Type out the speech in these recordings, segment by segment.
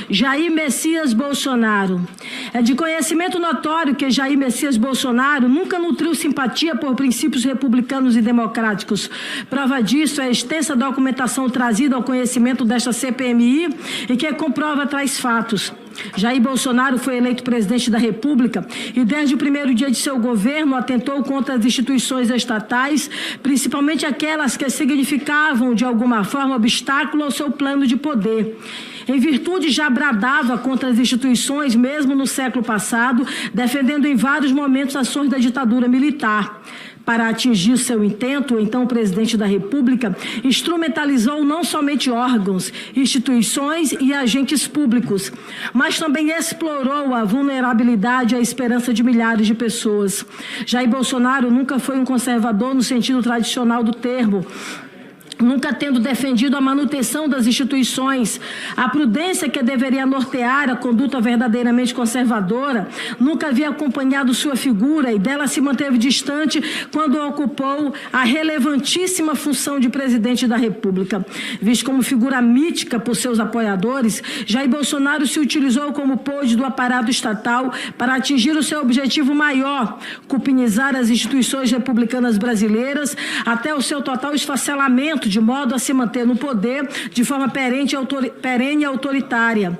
Jair Messias Bolsonaro. É de conhecimento notório que Jair Messias Bolsonaro nunca nutriu simpatia por princípios republicanos e democráticos. Prova disso é a extensa documentação trazida ao conhecimento desta CPMI e que comprova tais fatos. Jair Bolsonaro foi eleito presidente da República e desde o primeiro dia de seu governo atentou contra as instituições estatais, principalmente aquelas que significavam de alguma forma obstáculo ao seu plano de poder. Em virtude já bradava contra as instituições, mesmo no século passado, defendendo em vários momentos ações da ditadura militar. Para atingir seu intento, então o presidente da República instrumentalizou não somente órgãos, instituições e agentes públicos, mas também explorou a vulnerabilidade e a esperança de milhares de pessoas. Jair Bolsonaro nunca foi um conservador no sentido tradicional do termo, nunca tendo defendido a manutenção das instituições, a prudência que deveria nortear a conduta verdadeiramente conservadora, nunca havia acompanhado sua figura e dela se manteve distante quando ocupou a relevantíssima função de presidente da República. Visto como figura mítica por seus apoiadores, Jair Bolsonaro se utilizou como pôde do aparato estatal para atingir o seu objetivo maior, cupinizar as instituições republicanas brasileiras até o seu total esfacelamento, de modo a se manter no poder de forma perene e autoritária.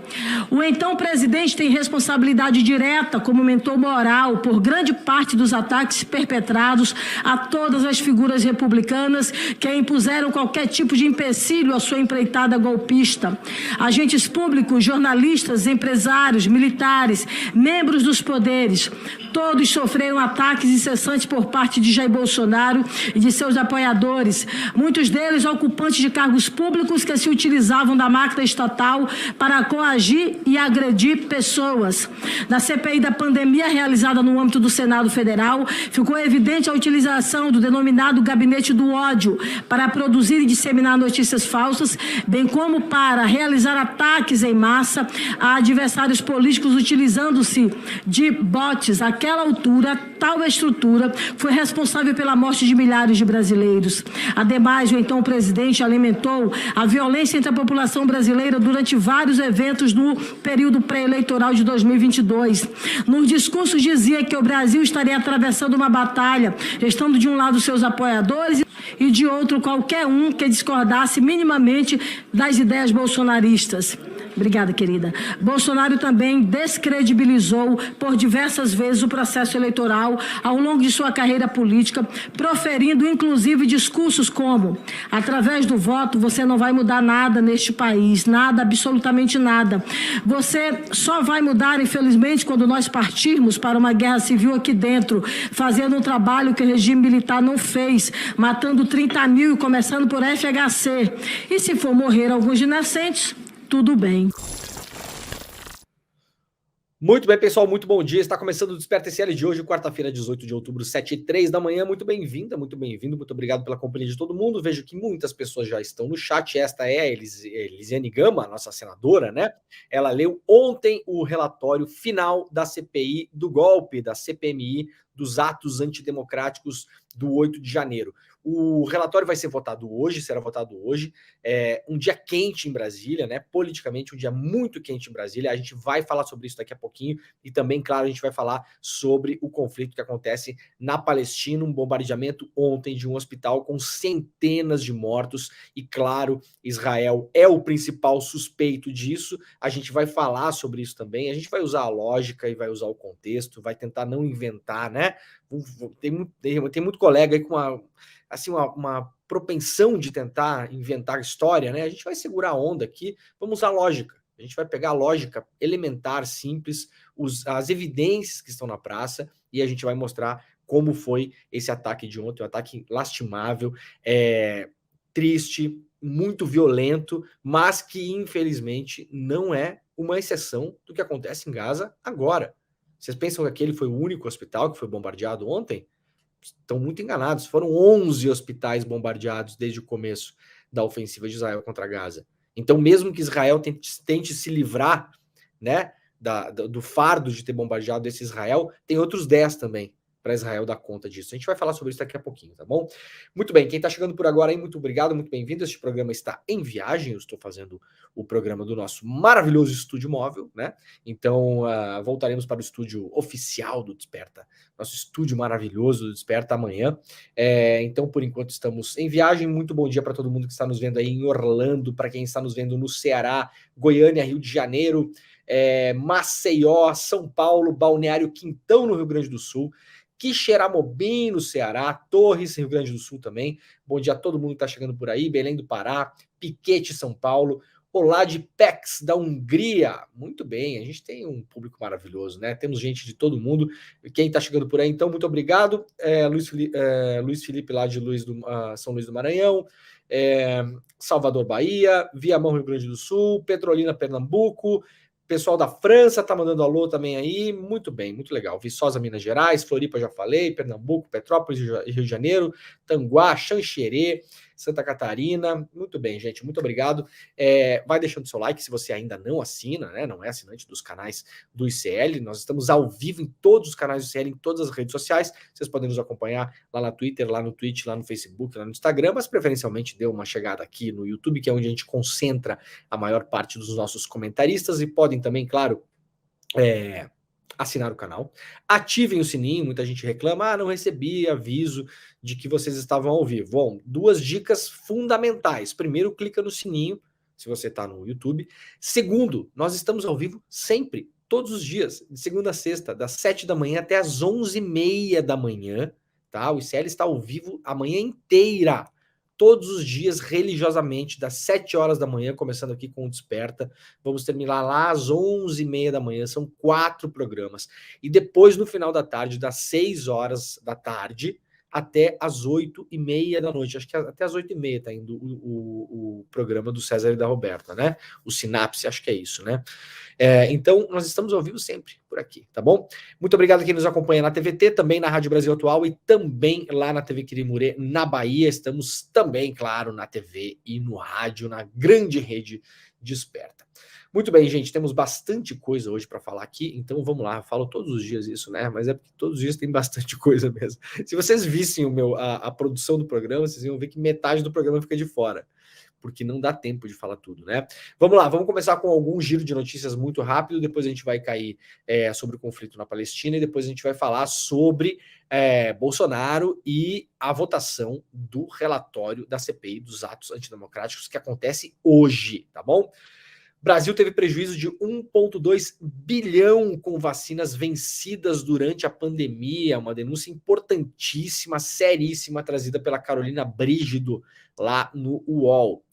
O então presidente tem responsabilidade direta como mentor moral por grande parte dos ataques perpetrados a todas as figuras republicanas que impuseram qualquer tipo de empecilho à sua empreitada golpista. Agentes públicos, jornalistas, empresários, militares, membros dos poderes, todos sofreram ataques incessantes por parte de Jair Bolsonaro e de seus apoiadores, muitos deles ocupantes de cargos públicos que se utilizavam da máquina estatal para coagir e agredir pessoas. Na CPI da pandemia realizada no âmbito do Senado Federal, ficou evidente a utilização do denominado gabinete do ódio para produzir e disseminar notícias falsas, bem como para realizar ataques em massa a adversários políticos utilizando-se de bots. Àquela altura, tal estrutura foi responsável pela morte de milhares de brasileiros. Ademais, o então presidente alimentou a violência entre a população brasileira durante vários eventos no período pré-eleitoral de 2022. Nos discursos dizia que o Brasil estaria atravessando uma batalha, estando de um lado seus apoiadores e de outro qualquer um que discordasse minimamente das ideias bolsonaristas. Obrigada, querida. Bolsonaro também descredibilizou por diversas vezes o processo eleitoral ao longo de sua carreira política, proferindo inclusive discursos como: através do voto você não vai mudar nada neste país, nada, absolutamente nada. Você só vai mudar, infelizmente, quando nós partirmos para uma guerra civil aqui dentro, fazendo um trabalho que o regime militar não fez, matando 30 mil e começando por FHC. E se for morrer alguns inocentes, tudo bem. Muito bem, pessoal, muito bom dia. Está começando o Desperta SL de hoje, quarta-feira, 18 de outubro, 7h03 da manhã. Muito bem-vinda, muito bem-vindo, muito obrigado pela companhia de todo mundo. Vejo que muitas pessoas já estão no chat. Esta é a Elisiane Gama, a nossa senadora, né? Ela leu ontem o relatório final da CPI do golpe, da CPMI, dos atos antidemocráticos do 8 de janeiro. O relatório vai ser votado hoje, será votado hoje. É um dia quente em Brasília, né? Politicamente, um dia muito quente em Brasília. A gente vai falar sobre isso daqui a pouquinho e também, claro, a gente vai falar sobre o conflito que acontece na Palestina, um bombardeamento ontem de um hospital com centenas de mortos e, claro, Israel é o principal suspeito disso. A gente vai falar sobre isso também. A gente vai usar a lógica e vai usar o contexto, vai tentar não inventar, né? Tem muito colega aí com uma propensão de tentar inventar história, né? A gente vai segurar a onda aqui, vamos usar lógica. A gente vai pegar a lógica elementar, simples, as evidências que estão na praça e a gente vai mostrar como foi esse ataque de ontem, um ataque lastimável, triste, muito violento, mas que infelizmente não é uma exceção do que acontece em Gaza agora. Vocês pensam que aquele foi o único hospital que foi bombardeado ontem? Estão muito enganados. Foram 11 hospitais bombardeados desde o começo da ofensiva de Israel contra Gaza. Então, mesmo que Israel tente se livrar, né, do fardo de ter bombardeado esse Israel, tem outros 10 também para Israel dar conta disso. A gente vai falar sobre isso daqui a pouquinho, tá bom? Muito bem, quem está chegando por agora aí, muito obrigado, muito bem-vindo. Este programa está em viagem, eu estou fazendo o programa do nosso maravilhoso estúdio móvel, né? Então, voltaremos para o estúdio oficial do Desperta, nosso estúdio maravilhoso do Desperta amanhã. Então, por enquanto, estamos em viagem. Muito bom dia para todo mundo que está nos vendo aí em Orlando, para quem está nos vendo no Ceará, Goiânia, Rio de Janeiro, Maceió, São Paulo, Balneário Quintão, no Rio Grande do Sul, Quixeramobim, no Ceará, Torres, Rio Grande do Sul também. Bom dia a todo mundo que está chegando por aí, Belém do Pará, Piquete, São Paulo, Olá de Pécs, da Hungria. Muito bem, a gente tem um público maravilhoso, né? Temos gente de todo mundo. Quem está chegando por aí, então, muito obrigado. Luiz Felipe, lá de São Luís do Maranhão, Salvador, Bahia, Viamão, Rio Grande do Sul, Petrolina, Pernambuco, pessoal da França tá mandando alô também aí, muito bem, muito legal. Viçosa, Minas Gerais, Floripa, já falei, Pernambuco, Petrópolis, Rio de Janeiro, Tanguá, Xanxerê, Santa Catarina. Muito bem, gente, muito obrigado. Vai deixando seu like se você ainda não assina, né? Não é assinante dos canais do ICL. Nós estamos ao vivo em todos os canais do ICL, em todas as redes sociais. Vocês podem nos acompanhar lá na Twitter, lá no Twitch, lá no Facebook, lá no Instagram, mas preferencialmente dê uma chegada aqui no YouTube, que é onde a gente concentra a maior parte dos nossos comentaristas, e podem também, claro, assinar o canal, ativem o sininho. Muita gente reclama, não recebi aviso de que vocês estavam ao vivo. Bom, 2 dicas fundamentais. Primeiro, clica no sininho, se você está no YouTube. Segundo, nós estamos ao vivo sempre, todos os dias, de segunda a sexta, das 7 da manhã até as 11h30 da manhã, tá? O ICL está ao vivo a manhã inteira, todos os dias, religiosamente, das 7 horas da manhã, começando aqui com o Desperta. Vamos terminar lá às 11h30 da manhã, são 4 programas. E depois, no final da tarde, das 6 horas da tarde até as 8h30 da noite. Acho que até as 8h30 tá indo o programa do César e da Roberta, né? O Sinapse, acho que é isso, né? Então, nós estamos ao vivo sempre por aqui, tá bom? Muito obrigado a quem nos acompanha na TVT, também na Rádio Brasil Atual e também lá na TV Quirimurê, na Bahia. Estamos também, claro, na TV e no rádio, na grande rede Desperta. Muito bem, gente, temos bastante coisa hoje para falar aqui, então vamos lá. Eu falo todos os dias isso, né? Mas é porque todos os dias tem bastante coisa mesmo. Se vocês vissem a produção do programa, vocês iam ver que metade do programa fica de fora, porque não dá tempo de falar tudo, né? Vamos lá, vamos começar com algum giro de notícias muito rápido, depois a gente vai cair sobre o conflito na Palestina, e depois a gente vai falar sobre Bolsonaro e a votação do relatório da CPI dos atos antidemocráticos que acontece hoje, tá bom? Brasil teve prejuízo de 1,2 bilhão com vacinas vencidas durante a pandemia, uma denúncia importantíssima, seríssima, trazida pela Carolina Brígido, lá no UOL.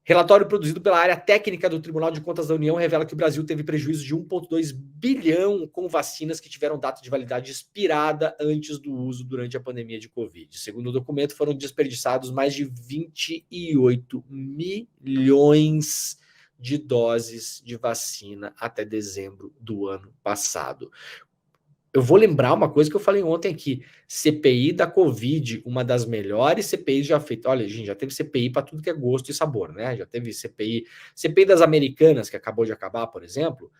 Relatório produzido pela área técnica do Tribunal de Contas da União revela que o Brasil teve prejuízo de 1,2 bilhão com vacinas que tiveram data de validade expirada antes do uso durante a pandemia de Covid. Segundo o documento, foram desperdiçados mais de 28 milhões de doses de vacina até dezembro do ano passado. Eu vou lembrar uma coisa que eu falei ontem aqui: CPI da Covid, uma das melhores CPIs já feitas. Olha, gente, já teve CPI para tudo que é gosto e sabor, né? Já teve CPI das Americanas, que acabou de acabar, por exemplo,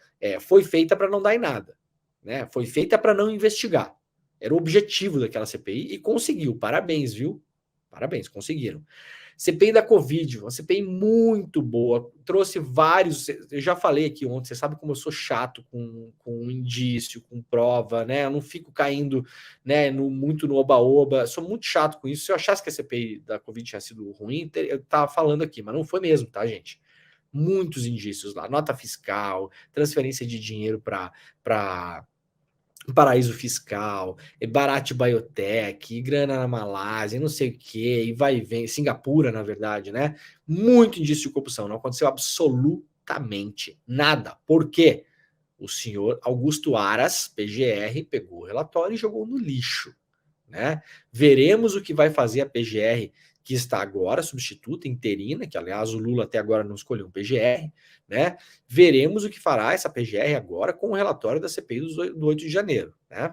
foi feita para não dar em nada, né? Foi feita para não investigar. Era o objetivo daquela CPI e conseguiu. Parabéns, viu? Parabéns, conseguiram. CPI da Covid, uma CPI muito boa, trouxe vários. Eu já falei aqui ontem, você sabe como eu sou chato com indício, com prova, né? Eu não fico caindo, né, muito no oba-oba, sou muito chato com isso. Se eu achasse que a CPI da Covid tinha sido ruim, eu tava falando aqui, mas não foi mesmo, tá, gente? Muitos indícios lá, nota fiscal, transferência de dinheiro para paraíso fiscal, Bharat Biotech, grana na Malásia, não sei o que, e vai e vem, Singapura, na verdade, né? Muito indício de corrupção, não aconteceu absolutamente nada. Por quê? O senhor Augusto Aras, PGR, pegou o relatório e jogou no lixo, né? Veremos o que vai fazer a PGR, que está agora substituta, interina, que aliás o Lula até agora não escolheu um PGR, né? Veremos o que fará essa PGR agora com o relatório da CPI do 8 de janeiro, né?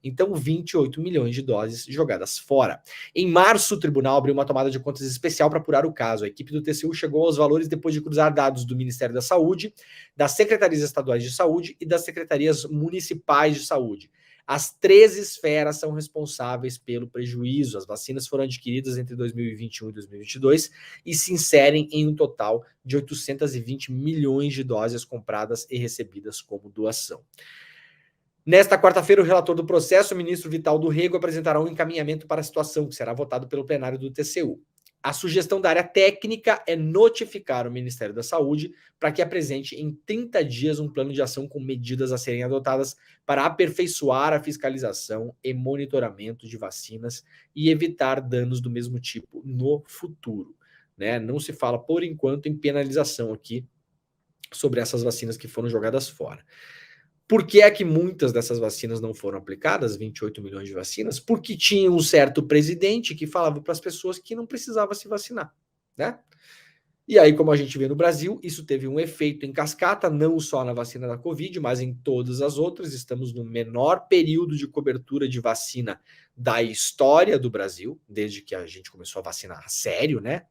Então, 28 milhões de doses jogadas fora. Em março, o tribunal abriu uma tomada de contas especial para apurar o caso. A equipe do TCU chegou aos valores depois de cruzar dados do Ministério da Saúde, das secretarias estaduais de saúde e das secretarias municipais de saúde. As 13 esferas são responsáveis pelo prejuízo. As vacinas foram adquiridas entre 2021 e 2022 e se inserem em um total de 820 milhões de doses compradas e recebidas como doação. Nesta quarta-feira, o relator do processo, o ministro Vital do Rego, apresentará um encaminhamento para a situação, que será votado pelo plenário do TCU. A sugestão da área técnica é notificar o Ministério da Saúde para que apresente em 30 dias um plano de ação com medidas a serem adotadas para aperfeiçoar a fiscalização e monitoramento de vacinas e evitar danos do mesmo tipo no futuro. Né? Não se fala, por enquanto, em penalização aqui sobre essas vacinas que foram jogadas fora. Por que é que muitas dessas vacinas não foram aplicadas, 28 milhões de vacinas? Porque tinha um certo presidente que falava para as pessoas que não precisava se vacinar, né? E aí, como a gente vê no Brasil, isso teve um efeito em cascata, não só na vacina da Covid, mas em todas as outras. Estamos no menor período de cobertura de vacina da história do Brasil, desde que a gente começou a vacinar a sério, né?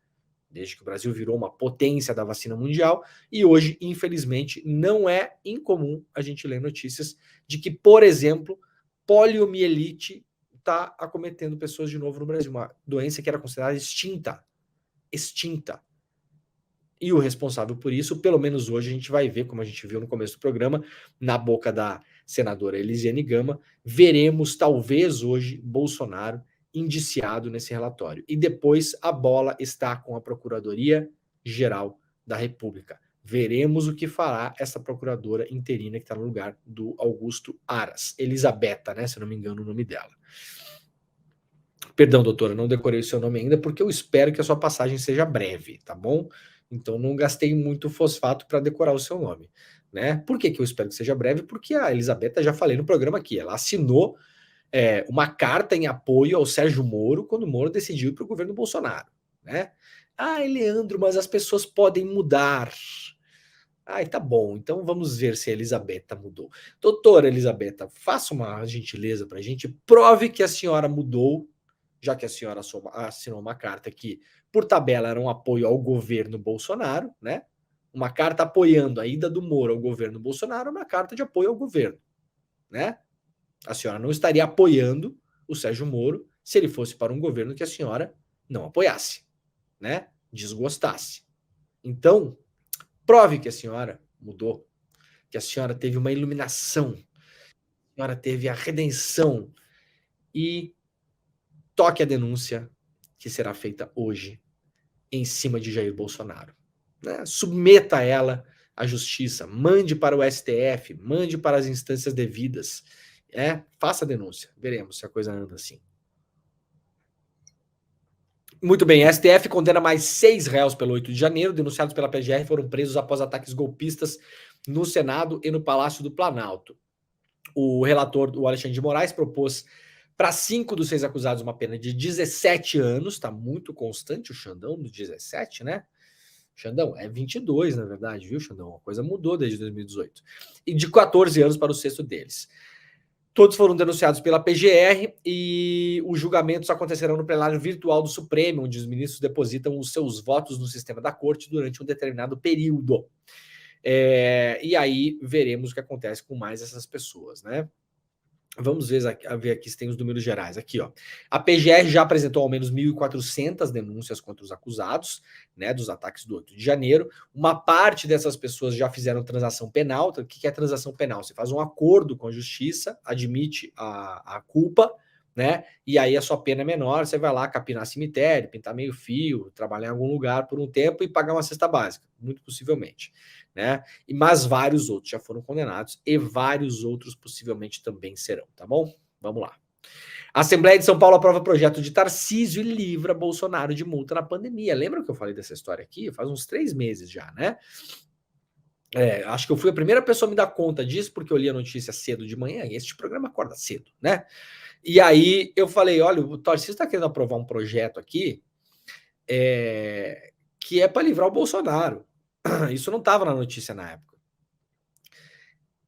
Desde que o Brasil virou uma potência da vacina mundial, e hoje, infelizmente, não é incomum a gente ler notícias de que, por exemplo, poliomielite está acometendo pessoas de novo no Brasil, uma doença que era considerada extinta. E o responsável por isso, pelo menos hoje, a gente vai ver, como a gente viu no começo do programa, na boca da senadora Elisiane Gama, veremos, talvez hoje, Bolsonaro indiciado nesse relatório. E depois a bola está com a Procuradoria-Geral da República. Veremos o que fará essa procuradora interina que está no lugar do Augusto Aras. Elisabetta, né? Se não me engano o nome dela. Perdão, doutora, não decorei o seu nome ainda, porque eu espero que a sua passagem seja breve, tá bom? Então não gastei muito fosfato para decorar o seu nome, né? Por que eu espero que seja breve? Porque a Elisabetta, já falei no programa aqui, ela assinou uma carta em apoio ao Sérgio Moro quando o Moro decidiu ir para o governo Bolsonaro, né? Ai, Leandro, mas as pessoas podem mudar. Ai, tá bom, então vamos ver se a Elisabetta mudou. Doutora Elisabetta, faça uma gentileza para a gente, prove que a senhora mudou, já que a senhora assinou uma carta que, por tabela, era um apoio ao governo Bolsonaro, né? Uma carta apoiando a ida do Moro ao governo Bolsonaro, uma carta de apoio ao governo, né? A senhora não estaria apoiando o Sérgio Moro se ele fosse para um governo que a senhora não apoiasse, né? Desgostasse. Então, prove que a senhora mudou, que a senhora teve uma iluminação, a senhora teve a redenção e toque a denúncia que será feita hoje em cima de Jair Bolsonaro. Né? Submeta ela à justiça, mande para o STF, mande para as instâncias devidas. Faça a denúncia. Veremos se a coisa anda assim. Muito bem, a STF condena mais 6 réus pelo 8 de janeiro. Denunciados pela PGR foram presos após ataques golpistas no Senado e no Palácio do Planalto. O relator, o Alexandre de Moraes, propôs para 5 dos 6 acusados uma pena de 17 anos. Está muito constante o Xandão do 17, né? Xandão, é 22, na verdade, viu, Xandão? A coisa mudou desde 2018. E de 14 anos para o sexto deles. Todos foram denunciados pela PGR e os julgamentos acontecerão no plenário virtual do Supremo, onde os ministros depositam os seus votos no sistema da corte durante um determinado período. E aí veremos o que acontece com mais essas pessoas, né? Vamos ver aqui se tem os números gerais. Aqui, ó. A PGR já apresentou ao menos 1.400 denúncias contra os acusados, né, dos ataques do 8 de janeiro. Uma parte dessas pessoas já fizeram transação penal. Então, o que é transação penal? Você faz um acordo com a justiça, admite a culpa, né? E aí a sua pena é menor. Você vai lá capinar cemitério, pintar meio fio, trabalhar em algum lugar por um tempo e pagar uma cesta básica, muito possivelmente. Né? Mas vários outros já foram condenados e vários outros possivelmente também serão, tá bom? Vamos lá. A Assembleia de São Paulo aprova projeto de Tarcísio e livra Bolsonaro de multa na pandemia. Lembra que eu falei dessa história aqui? Faz uns 3 meses já, né? Acho que eu fui a primeira pessoa a me dar conta disso, porque eu li a notícia cedo de manhã, e este programa acorda cedo, né? E aí eu falei, olha, o Tarcísio está querendo aprovar um projeto aqui que é para livrar o Bolsonaro. Isso não estava na notícia na época.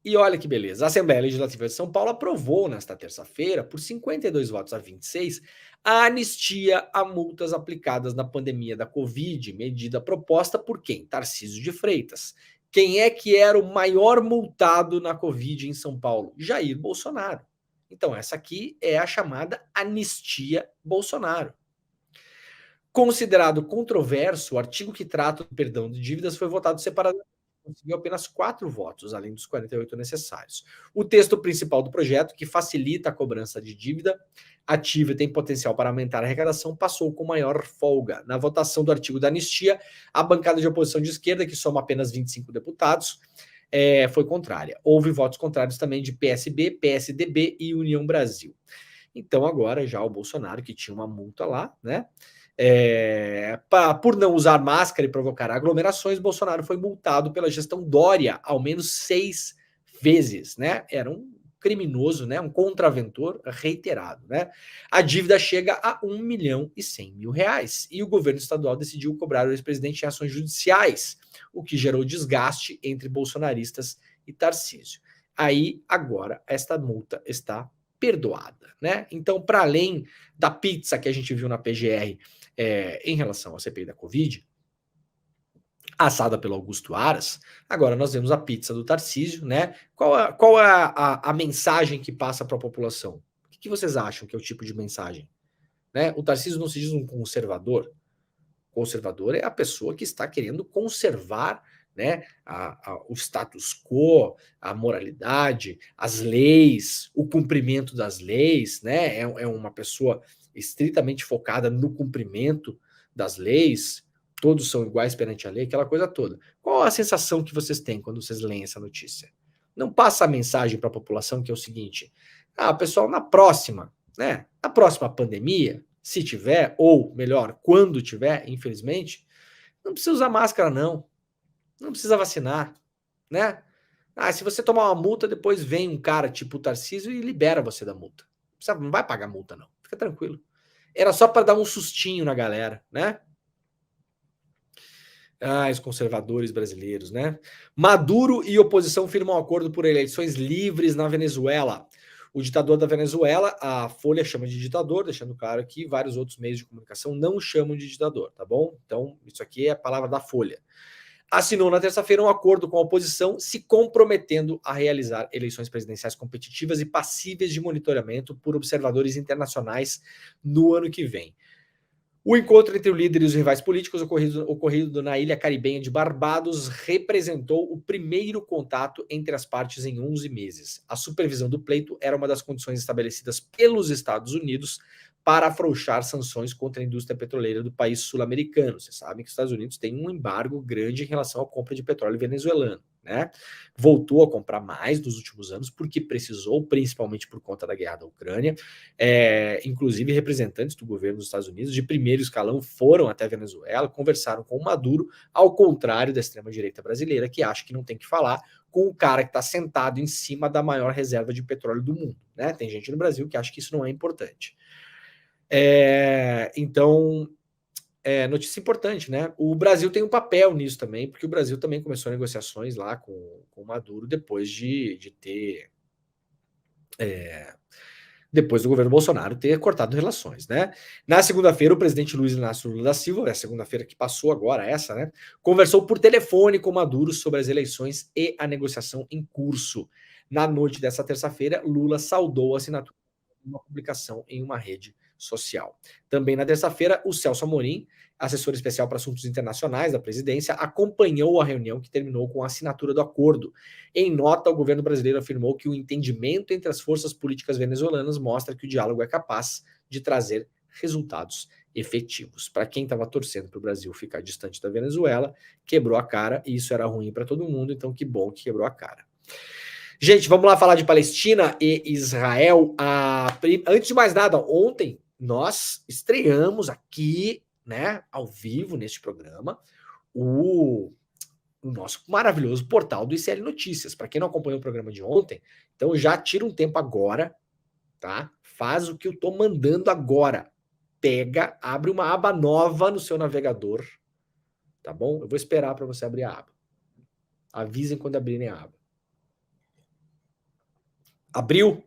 E olha que beleza, a Assembleia Legislativa de São Paulo aprovou nesta terça-feira, por 52 votos a 26, a anistia a multas aplicadas na pandemia da Covid, medida proposta por quem? Tarcísio de Freitas. Quem é que era o maior multado na Covid em São Paulo? Jair Bolsonaro. Então essa aqui é a chamada anistia Bolsonaro. Considerado controverso, o artigo que trata do perdão de dívidas foi votado separadamente. Conseguiu apenas 4 votos, além dos 48 necessários. O texto principal do projeto, que facilita a cobrança de dívida ativa e tem potencial para aumentar a arrecadação, passou com maior folga. Na votação do artigo da anistia, a bancada de oposição de esquerda, que soma apenas 25 deputados, foi contrária. Houve votos contrários também de PSB, PSDB e União Brasil. Então agora já o Bolsonaro, que tinha uma multa lá, né? Por não usar máscara e provocar aglomerações, Bolsonaro foi multado pela gestão Dória ao menos 6 vezes, né? Era um criminoso, né? Um contraventor reiterado, né? A dívida chega a R$1.100.000 e o governo estadual decidiu cobrar o ex-presidente em ações judiciais, o que gerou desgaste entre bolsonaristas e Tarcísio. Aí, agora, esta multa está perdoada, né? Então, para além da pizza que a gente viu na PGR em relação à CPI da Covid, assada pelo Augusto Aras, agora nós vemos a pizza do Tarcísio, né? Qual é a mensagem que passa para a população? O que vocês acham que é o tipo de mensagem? Né? O Tarcísio não se diz um conservador. Conservador é a pessoa que está querendo conservar, né, o status quo, a moralidade, as leis, o cumprimento das leis, né? É uma pessoa estritamente focada no cumprimento das leis, todos são iguais perante a lei, aquela coisa toda. Qual a sensação que vocês têm quando vocês leem essa notícia? Não passa a mensagem para a população que é o seguinte: pessoal, na próxima pandemia, se tiver, ou melhor, quando tiver, infelizmente, não precisa usar máscara, não. Não precisa vacinar, né? Se você tomar uma multa, depois vem um cara tipo o Tarcísio e libera você da multa. Não vai pagar multa, não. Fica tranquilo. Era só para dar um sustinho na galera, né? Os conservadores brasileiros, né? Maduro e oposição firmam acordo por eleições livres na Venezuela. O ditador da Venezuela, a Folha chama de ditador, deixando claro que vários outros meios de comunicação não chamam de ditador, tá bom? Então, isso aqui é a palavra da Folha. Assinou na terça-feira um acordo com a oposição, se comprometendo a realizar eleições presidenciais competitivas e passíveis de monitoramento por observadores internacionais no ano que vem. O encontro entre o líder e os rivais políticos ocorrido na ilha caribenha de Barbados representou o primeiro contato entre as partes em 11 meses. A supervisão do pleito era uma das condições estabelecidas pelos Estados Unidos para afrouxar sanções contra a indústria petroleira do país sul-americano. Vocês sabem que os Estados Unidos têm um embargo grande em relação à compra de petróleo venezuelano, né? Voltou a comprar mais nos últimos anos porque precisou, principalmente por conta da guerra da Ucrânia. Inclusive representantes do governo dos Estados Unidos de primeiro escalão foram até a Venezuela, conversaram com o Maduro, ao contrário da extrema-direita brasileira, que acha que não tem que falar com o cara que está sentado em cima da maior reserva de petróleo do mundo, né? Tem gente no Brasil que acha que isso não é importante. Então, notícia importante, né? O Brasil tem um papel nisso também, porque o Brasil também começou negociações lá com o Maduro depois de ter... depois do governo Bolsonaro ter cortado relações, né? Na segunda-feira, o presidente Luiz Inácio Lula da Silva, a segunda-feira que passou agora, essa, né? Conversou por telefone com Maduro sobre as eleições e a negociação em curso. Na noite dessa terça-feira, Lula saudou a assinatura de uma publicação em uma rede social. Também na terça-feira, o Celso Amorim, assessor especial para assuntos internacionais da presidência, acompanhou a reunião que terminou com a assinatura do acordo. Em nota, o governo brasileiro afirmou que o entendimento entre as forças políticas venezuelanas mostra que o diálogo é capaz de trazer resultados efetivos. Para quem estava torcendo para o Brasil ficar distante da Venezuela, quebrou a cara, e isso era ruim para todo mundo, então que bom que quebrou a cara. Gente, vamos lá falar de Palestina e Israel. Antes de mais nada, ontem nós estreamos aqui, né, ao vivo neste programa, o nosso maravilhoso portal do ICL Notícias. Para quem não acompanhou o programa de ontem, então já tira um tempo agora, tá? Faz o que eu tô mandando agora. Pega, abre uma aba nova no seu navegador, tá bom? Eu vou esperar para você abrir a aba. Avisem quando abrirem a aba. Abriu?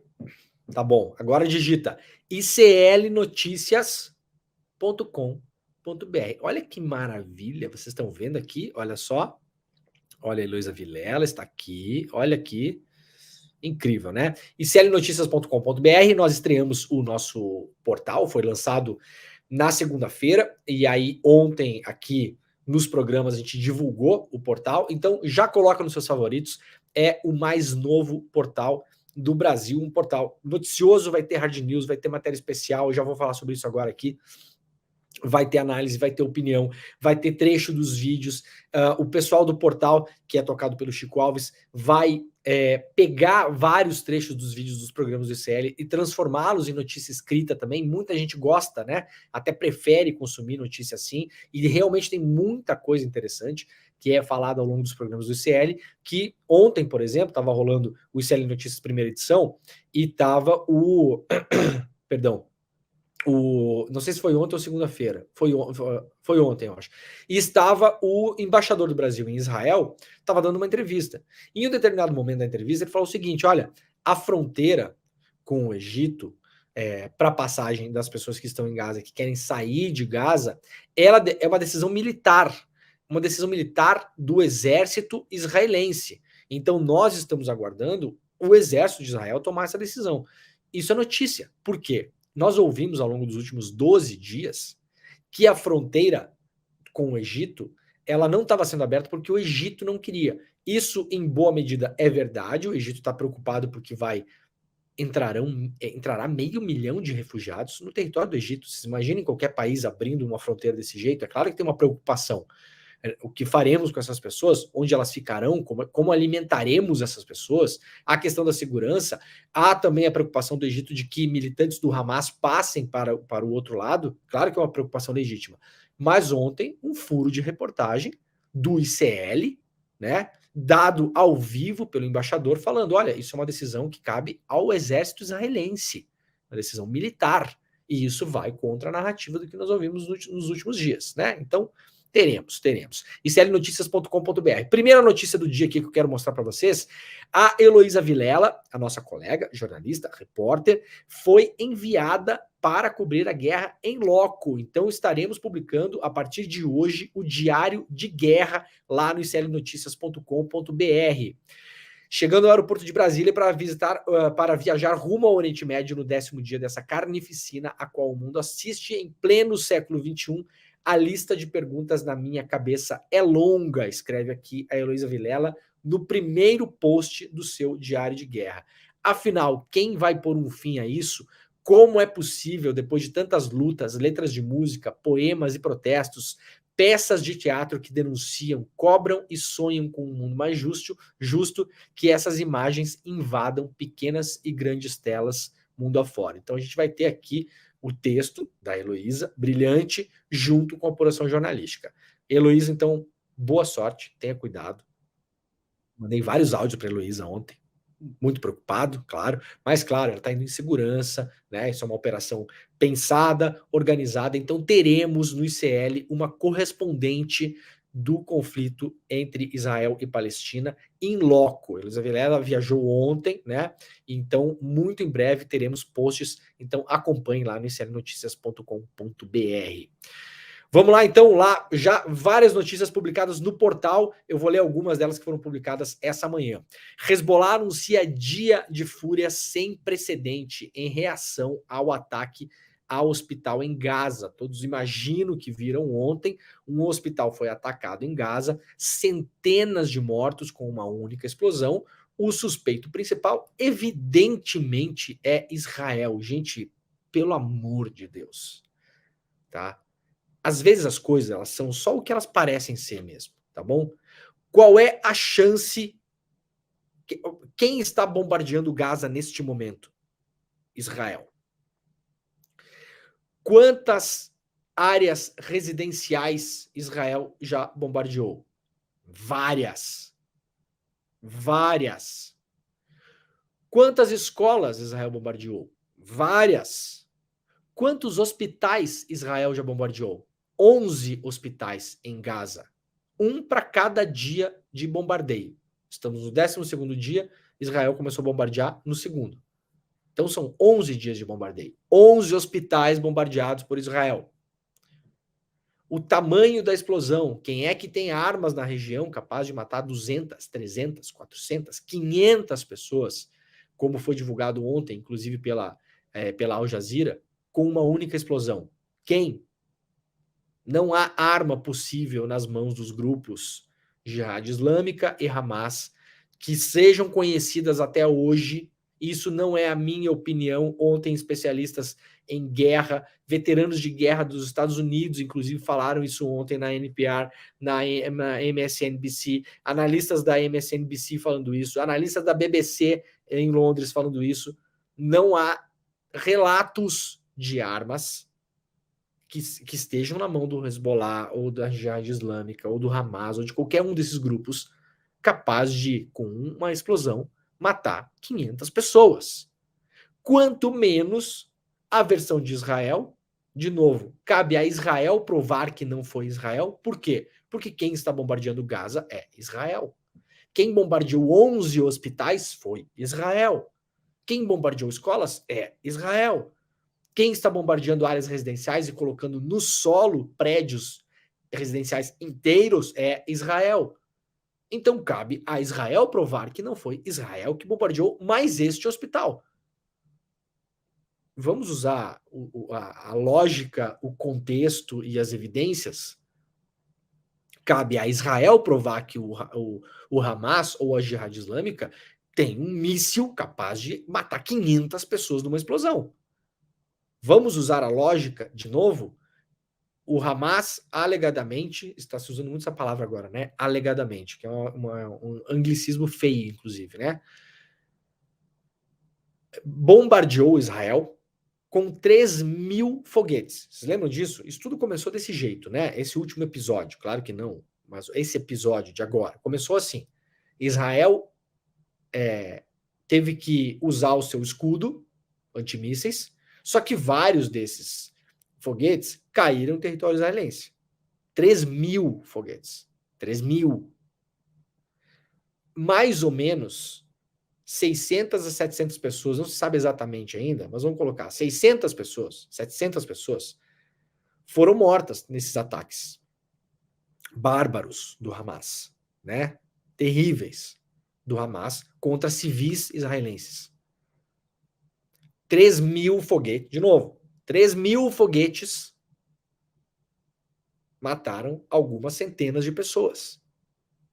Tá bom. Agora digita iclnoticias.com.br. Olha que maravilha. Vocês estão vendo aqui? Olha só. Olha, a Heloísa Vilela está aqui. Olha aqui. Incrível, né? iclnoticias.com.br. Nós estreamos o nosso portal. Foi lançado na segunda-feira. E aí, ontem, aqui nos programas, a gente divulgou o portal. Então, já coloca nos seus favoritos. É o mais novo portal do Brasil, um portal noticioso, vai ter hard news, vai ter matéria especial, já vou falar sobre isso agora aqui, vai ter análise, vai ter opinião, vai ter trecho dos vídeos, o pessoal do portal, que é tocado pelo Chico Alves, vai pegar vários trechos dos vídeos dos programas do ICL e transformá-los em notícia escrita também, muita gente gosta, né, até prefere consumir notícia assim, e realmente tem muita coisa interessante, que é falado ao longo dos programas do ICL, que ontem, por exemplo, estava rolando o ICL Notícias primeira edição, e estava perdão, não sei se foi ontem ou segunda-feira, foi ontem, eu acho, e estava o embaixador do Brasil em Israel, estava dando uma entrevista, e em um determinado momento da entrevista ele falou o seguinte, olha, a fronteira com o Egito, para a passagem das pessoas que estão em Gaza, que querem sair de Gaza, ela é uma decisão militar do exército israelense. Então nós estamos aguardando o exército de Israel tomar essa decisão. Isso é notícia. Por quê? Nós ouvimos ao longo dos últimos 12 dias que a fronteira com o Egito, ela não estava sendo aberta porque o Egito não queria. Isso, em boa medida, é verdade. O Egito está preocupado porque entrará 500 mil de refugiados no território do Egito. Vocês imaginem qualquer país abrindo uma fronteira desse jeito? É claro que tem uma preocupação. O que faremos com essas pessoas, onde elas ficarão, como alimentaremos essas pessoas, a questão da segurança, há também a preocupação do Egito de que militantes do Hamas passem para o outro lado, claro que é uma preocupação legítima, mas ontem um furo de reportagem do ICL, né, dado ao vivo pelo embaixador, falando, olha, isso é uma decisão que cabe ao exército israelense, uma decisão militar, e isso vai contra a narrativa do que nós ouvimos nos últimos dias, né, então teremos. iclnoticias.com.br. Primeira notícia do dia aqui que eu quero mostrar para vocês, a Heloísa Vilela, a nossa colega, jornalista, repórter, foi enviada para cobrir a guerra em loco. Então estaremos publicando a partir de hoje o diário de guerra lá no iclnoticias.com.br. Chegando ao aeroporto de Brasília para viajar rumo ao Oriente Médio no 10º dia dessa carnificina a qual o mundo assiste em pleno século XXI. A lista de perguntas na minha cabeça é longa, escreve aqui a Heloísa Vilela no primeiro post do seu diário de guerra. Afinal, quem vai pôr um fim a isso? Como é possível, depois de tantas lutas, letras de música, poemas e protestos, peças de teatro que denunciam, cobram e sonham com um mundo mais justo, que essas imagens invadam pequenas e grandes telas mundo afora? Então a gente vai ter aqui o texto da Heloísa, brilhante, junto com a apuração jornalística. Heloísa, então, boa sorte, tenha cuidado. Mandei vários áudios para a Heloísa ontem, muito preocupado, claro, mas claro, ela está indo em segurança, né? Isso é uma operação pensada, organizada, então teremos no ICL uma correspondente do conflito entre Israel e Palestina em loco. Heloísa Vilela viajou ontem, né? Então, muito em breve teremos posts, então acompanhe lá no iclnoticias.com.br. Vamos lá, então, lá já várias notícias publicadas no portal, eu vou ler algumas delas que foram publicadas essa manhã. Hezbollah anuncia dia de fúria sem precedente em reação ao ataque ao hospital em Gaza. Todos imagino que viram ontem, um hospital foi atacado em Gaza, centenas de mortos com uma única explosão. O suspeito principal, evidentemente, é Israel. Gente, pelo amor de Deus, tá? Às vezes as coisas elas são só o que elas parecem ser mesmo, tá bom? Qual é a chance? Quem está bombardeando Gaza neste momento? Israel. Quantas áreas residenciais Israel já bombardeou? Várias. Várias. Quantas escolas Israel bombardeou? Várias. Quantos hospitais Israel já bombardeou? 11 hospitais em Gaza. Um para cada dia de bombardeio. Estamos no 12º dia, Israel começou a bombardear no segundo. Então são 11 dias de bombardeio. 11 hospitais bombardeados por Israel. O tamanho da explosão, quem é que tem armas na região capaz de matar 200, 300, 400, 500 pessoas, como foi divulgado ontem, inclusive pela Al Jazeera, com uma única explosão? Quem? Não há arma possível nas mãos dos grupos Jihad Islâmica e Hamas que sejam conhecidas até hoje. Isso não é a minha opinião. Ontem, especialistas em guerra, veteranos de guerra dos Estados Unidos, inclusive, falaram isso ontem na NPR, na MSNBC, analistas da MSNBC falando isso, analistas da BBC em Londres falando isso. Não há relatos de armas que estejam na mão do Hezbollah, ou da Jihad Islâmica, ou do Hamas, ou de qualquer um desses grupos, capaz de, com uma explosão, matar 500 pessoas. Quanto menos a versão de Israel. De novo, cabe a Israel provar que não foi Israel. Por quê? Porque quem está bombardeando Gaza é Israel. Quem bombardeou 11 hospitais foi Israel. Quem bombardeou escolas é Israel. Quem está bombardeando áreas residenciais e colocando no solo prédios residenciais inteiros é Israel. Então cabe a Israel provar que não foi Israel que bombardeou mais este hospital. Vamos usar a lógica, o contexto e as evidências? Cabe a Israel provar que o Hamas ou a Jihad Islâmica tem um míssil capaz de matar 500 pessoas numa explosão. Vamos usar a lógica de novo? O Hamas, alegadamente, está se usando muito essa palavra agora, né? Alegadamente, que é um anglicismo feio, inclusive, né? Bombardeou Israel com 3.000 foguetes. Vocês lembram disso? Isso tudo começou desse jeito, né? Esse último episódio, claro que não, mas esse episódio de agora começou assim. Israel teve que usar o seu escudo antimísseis, só que vários desses foguetes caíram em território israelense. 3.000 foguetes. 3.000. Mais ou menos 600 a 700 pessoas, não se sabe exatamente ainda, mas vamos colocar 600 pessoas, 700 pessoas foram mortas nesses ataques bárbaros do Hamas, né? Terríveis do Hamas contra civis israelenses. 3.000 foguetes, de novo, 3.000 foguetes mataram algumas centenas de pessoas.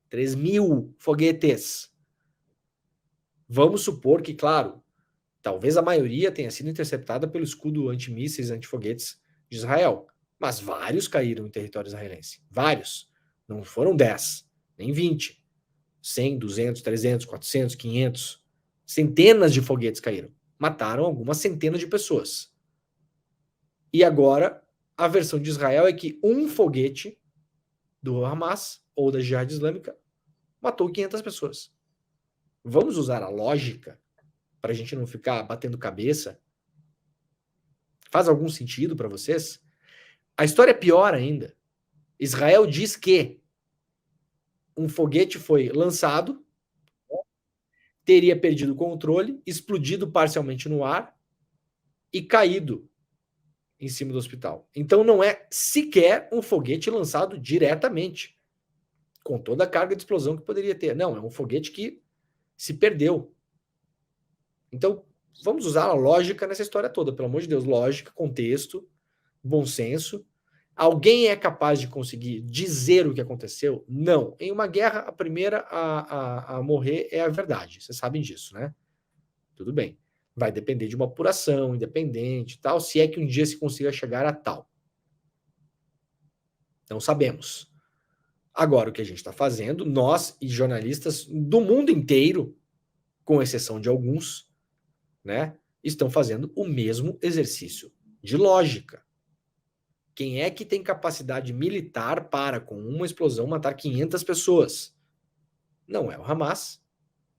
3.000 foguetes. Vamos supor que, claro, talvez a maioria tenha sido interceptada pelo escudo antimísseis, antifoguetes de Israel, mas vários caíram em território israelense. Vários. Não foram 10, nem 20. 100, 200, 300, 400, 500. Centenas de foguetes caíram. Mataram algumas centenas de pessoas. E agora, a versão de Israel é que um foguete do Hamas ou da Jihad Islâmica matou 500 pessoas. Vamos usar a lógica para a gente não ficar batendo cabeça? Faz algum sentido para vocês? A história é pior ainda. Israel diz que um foguete foi lançado, teria perdido o controle, explodido parcialmente no ar e caído em cima do hospital. Então não é sequer um foguete lançado diretamente, com toda a carga de explosão que poderia ter. Não, é um foguete que se perdeu. Então, vamos usar a lógica nessa história toda, pelo amor de Deus. Lógica, contexto, bom senso. Alguém é capaz de conseguir dizer o que aconteceu? Não. Em uma guerra, a primeira a morrer é a verdade. Vocês sabem disso, né? Tudo bem. Vai depender de uma apuração independente e tal, se é que um dia se consiga chegar a tal. Não sabemos. Agora, o que a gente está fazendo, nós e jornalistas do mundo inteiro, com exceção de alguns, né, estão fazendo o mesmo exercício de lógica. Quem é que tem capacidade militar para, com uma explosão, matar 500 pessoas? Não é o Hamas,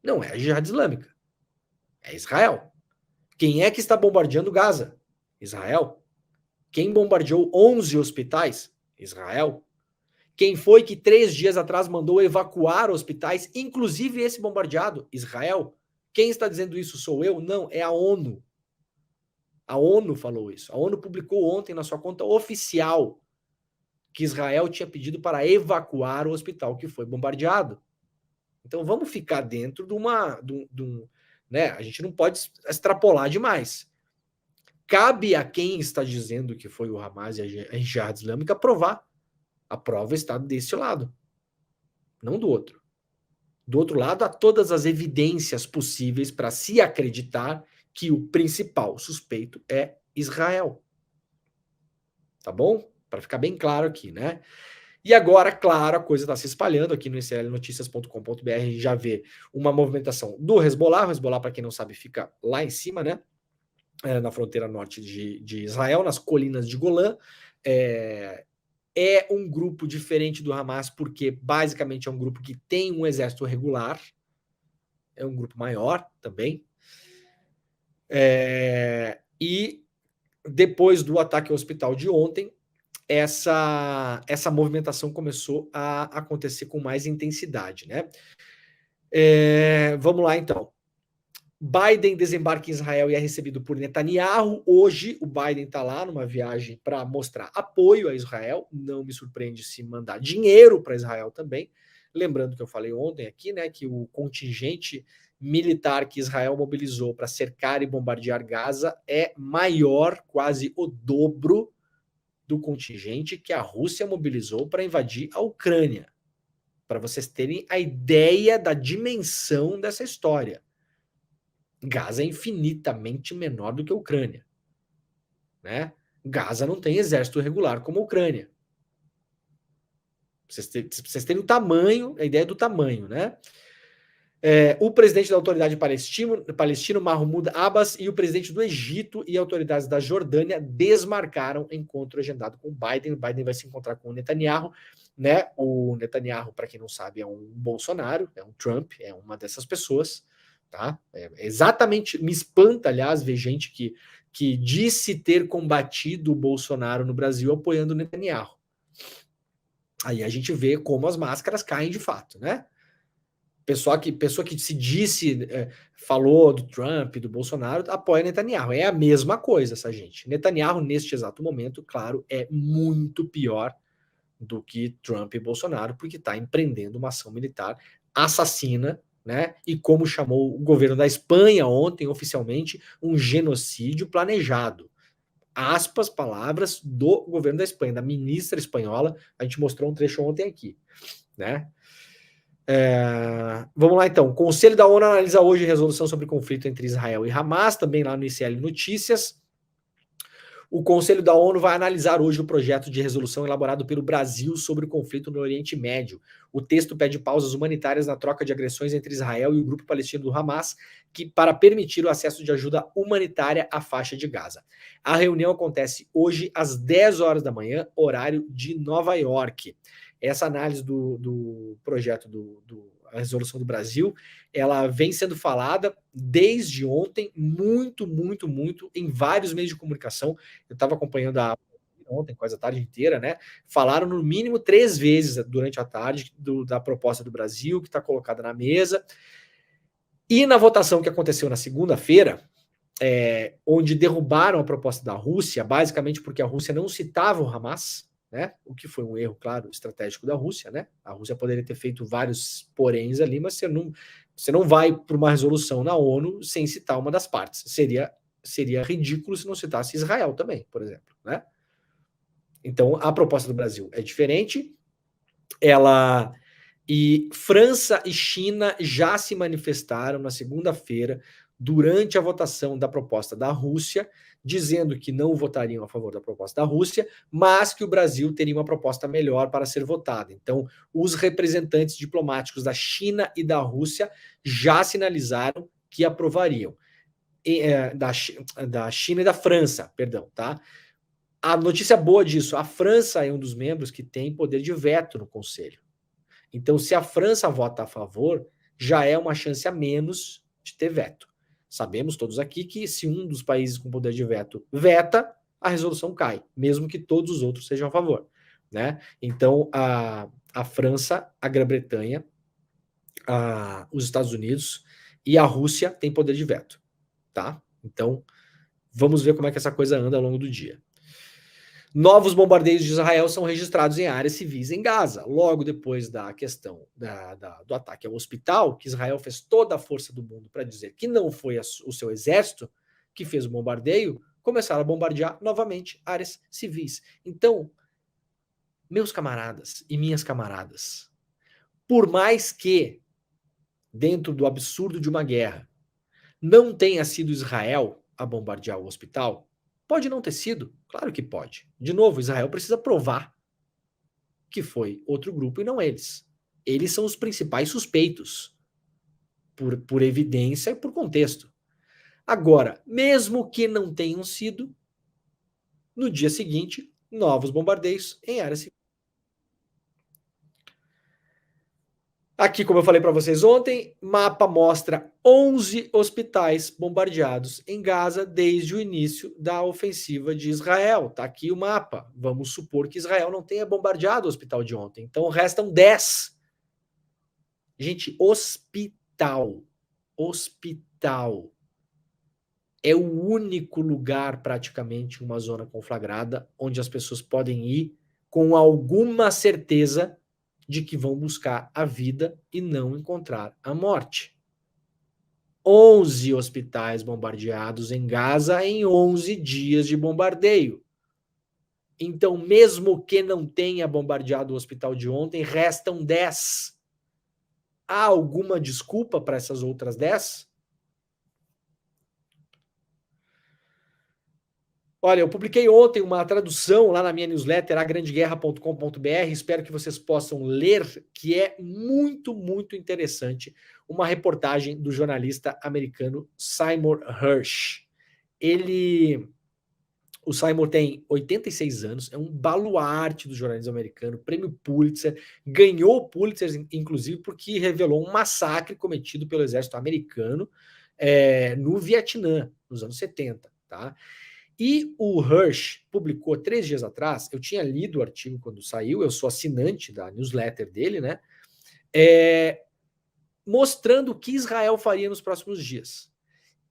não é a Jihad Islâmica, é Israel. Quem é que está bombardeando Gaza? Israel. Quem bombardeou 11 hospitais? Israel. Quem foi que 3 dias atrás mandou evacuar hospitais, inclusive esse bombardeado? Israel. Quem está dizendo isso sou eu? Não, é a ONU. A ONU falou isso. A ONU publicou ontem na sua conta oficial que Israel tinha pedido para evacuar o hospital que foi bombardeado. Então vamos ficar dentro de né? A gente não pode extrapolar demais. Cabe a quem está dizendo que foi o Hamas e a Jihad Islâmica provar. A prova está desse lado, não do outro. Do outro lado, há todas as evidências possíveis para se acreditar que o principal suspeito é Israel. Tá bom? Para ficar bem claro aqui, né? E agora, claro, a coisa está se espalhando aqui no iclnoticias.com.br, já vê uma movimentação do Hezbollah. O Hezbollah, para quem não sabe, fica lá em cima, né? Na fronteira norte de Israel, nas colinas de Golã. É um grupo diferente do Hamas, porque basicamente é um grupo que tem um exército regular, é um grupo maior também. E depois do ataque ao hospital de ontem, essa movimentação começou a acontecer com mais intensidade, né? Vamos lá, então. Biden desembarca em Israel e é recebido por Netanyahu. Hoje, o Biden está lá numa viagem para mostrar apoio a Israel. Não me surpreende se mandar dinheiro para Israel também. Lembrando que eu falei ontem aqui, né, que o contingente militar que Israel mobilizou para cercar e bombardear Gaza é maior, quase o dobro do contingente que a Rússia mobilizou para invadir a Ucrânia. Para vocês terem a ideia da dimensão dessa história. Gaza é infinitamente menor do que a Ucrânia, né? Gaza não tem exército regular como a Ucrânia. Pra vocês terem o tamanho, a ideia do tamanho, né? O presidente da autoridade palestino, Mahmoud Abbas, e o presidente do Egito e autoridades da Jordânia desmarcaram encontro agendado com o Biden. O Biden vai se encontrar com o Netanyahu, né? O Netanyahu, para quem não sabe, é um Bolsonaro, é um Trump, é uma dessas pessoas. Tá? Exatamente, me espanta, aliás, ver gente que disse ter combatido o Bolsonaro no Brasil apoiando o Netanyahu. Aí a gente vê como as máscaras caem de fato, né? Pessoa que se disse, falou do Trump, do Bolsonaro, apoia Netanyahu. É a mesma coisa, essa gente. Netanyahu, neste exato momento, claro, é muito pior do que Trump e Bolsonaro, porque está empreendendo uma ação militar assassina, né? E como chamou o governo da Espanha ontem, oficialmente, um genocídio planejado. Aspas, palavras do governo da Espanha, da ministra espanhola. A gente mostrou um trecho ontem aqui, né? Vamos lá, então. O Conselho da ONU analisa hoje a resolução sobre o conflito entre Israel e Hamas, também lá no ICL Notícias. O Conselho da ONU vai analisar hoje o projeto de resolução elaborado pelo Brasil sobre o conflito no Oriente Médio. O texto pede pausas humanitárias na troca de agressões entre Israel e o grupo palestino do Hamas, para permitir o acesso de ajuda humanitária à faixa de Gaza. A reunião acontece hoje às 10 horas da manhã, horário de Nova York. Essa análise do projeto a resolução do Brasil, ela vem sendo falada desde ontem, muito em vários meios de comunicação. Eu estava acompanhando ontem, quase a tarde inteira, né? Falaram no mínimo 3 vezes durante a tarde da proposta do Brasil, que está colocada na mesa. E na votação que aconteceu na segunda-feira, onde derrubaram a proposta da Rússia, basicamente porque a Rússia não citava o Hamas, né? O que foi um erro, claro, estratégico da Rússia, né? A Rússia poderia ter feito vários poréns ali, mas você não vai para uma resolução na ONU sem citar uma das partes. Seria ridículo se não citasse Israel também, por exemplo, né? Então, a proposta do Brasil é diferente. E França e China já se manifestaram na segunda-feira durante a votação da proposta da Rússia, dizendo que não votariam a favor da proposta da Rússia, mas que o Brasil teria uma proposta melhor para ser votada. Então, os representantes diplomáticos da China e da Rússia já sinalizaram que aprovariam. Da China e da França, perdão, tá? A notícia boa disso, a França é um dos membros que tem poder de veto no Conselho. Então, se a França vota a favor, já é uma chance a menos de ter veto. Sabemos todos aqui que se um dos países com poder de veto veta, a resolução cai, mesmo que todos os outros sejam a favor, né? Então, a França, a Grã-Bretanha, os Estados Unidos E a Rússia tem poder de veto, tá? Então, vamos ver como é que essa coisa anda ao longo do dia. Novos bombardeios de Israel são registrados em áreas civis em Gaza. Logo depois da questão do ataque ao hospital, que Israel fez toda a força do mundo para dizer que não foi o seu exército que fez o bombardeio, começaram a bombardear novamente áreas civis. Então, meus camaradas e minhas camaradas, por mais que, dentro do absurdo de uma guerra, não tenha sido Israel a bombardear o hospital, pode não ter sido, claro que pode. De novo, Israel precisa provar que foi outro grupo e não eles. Eles são os principais suspeitos, por evidência e por contexto. Agora, mesmo que não tenham sido, no dia seguinte, novos bombardeios em áreas civis. Aqui, como eu falei para vocês ontem, mapa mostra 11 hospitais bombardeados em Gaza desde o início da ofensiva de Israel. Tá aqui o mapa. Vamos supor que Israel não tenha bombardeado o hospital de ontem. Então restam 10. Gente, hospital. Hospital. É o único lugar, praticamente, uma zona conflagrada, onde as pessoas podem ir com alguma certeza de que vão buscar a vida e não encontrar a morte. 11 hospitais bombardeados em Gaza em 11 dias de bombardeio. Então, mesmo que não tenha bombardeado o hospital de ontem, restam 10. Há alguma desculpa para essas outras 10? Olha, eu publiquei ontem uma tradução lá na minha newsletter, agrandeguerra.com.br, espero que vocês possam ler, que é muito, muito interessante, uma reportagem do jornalista americano Seymour Hersh. O Seymour tem 86 anos, é um baluarte do jornalismo americano, prêmio Pulitzer, ganhou o Pulitzer, inclusive, porque revelou um massacre cometido pelo exército americano no Vietnã, nos anos 70, tá? E o Hersh publicou 3 dias atrás, eu tinha lido o artigo quando saiu, eu sou assinante da newsletter dele, né? Mostrando o que Israel faria nos próximos dias.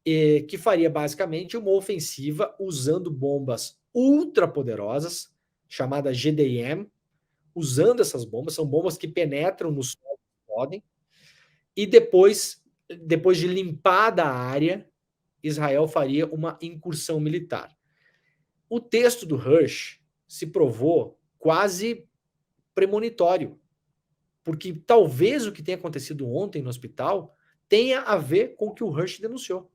Que faria basicamente uma ofensiva usando bombas ultrapoderosas, chamadas GDM, usando essas bombas, são bombas que penetram no solo, podem, e depois de limpada a área, Israel faria uma incursão militar. O texto do Hersh se provou quase premonitório, porque talvez o que tenha acontecido ontem no hospital tenha a ver com o que o Hersh denunciou.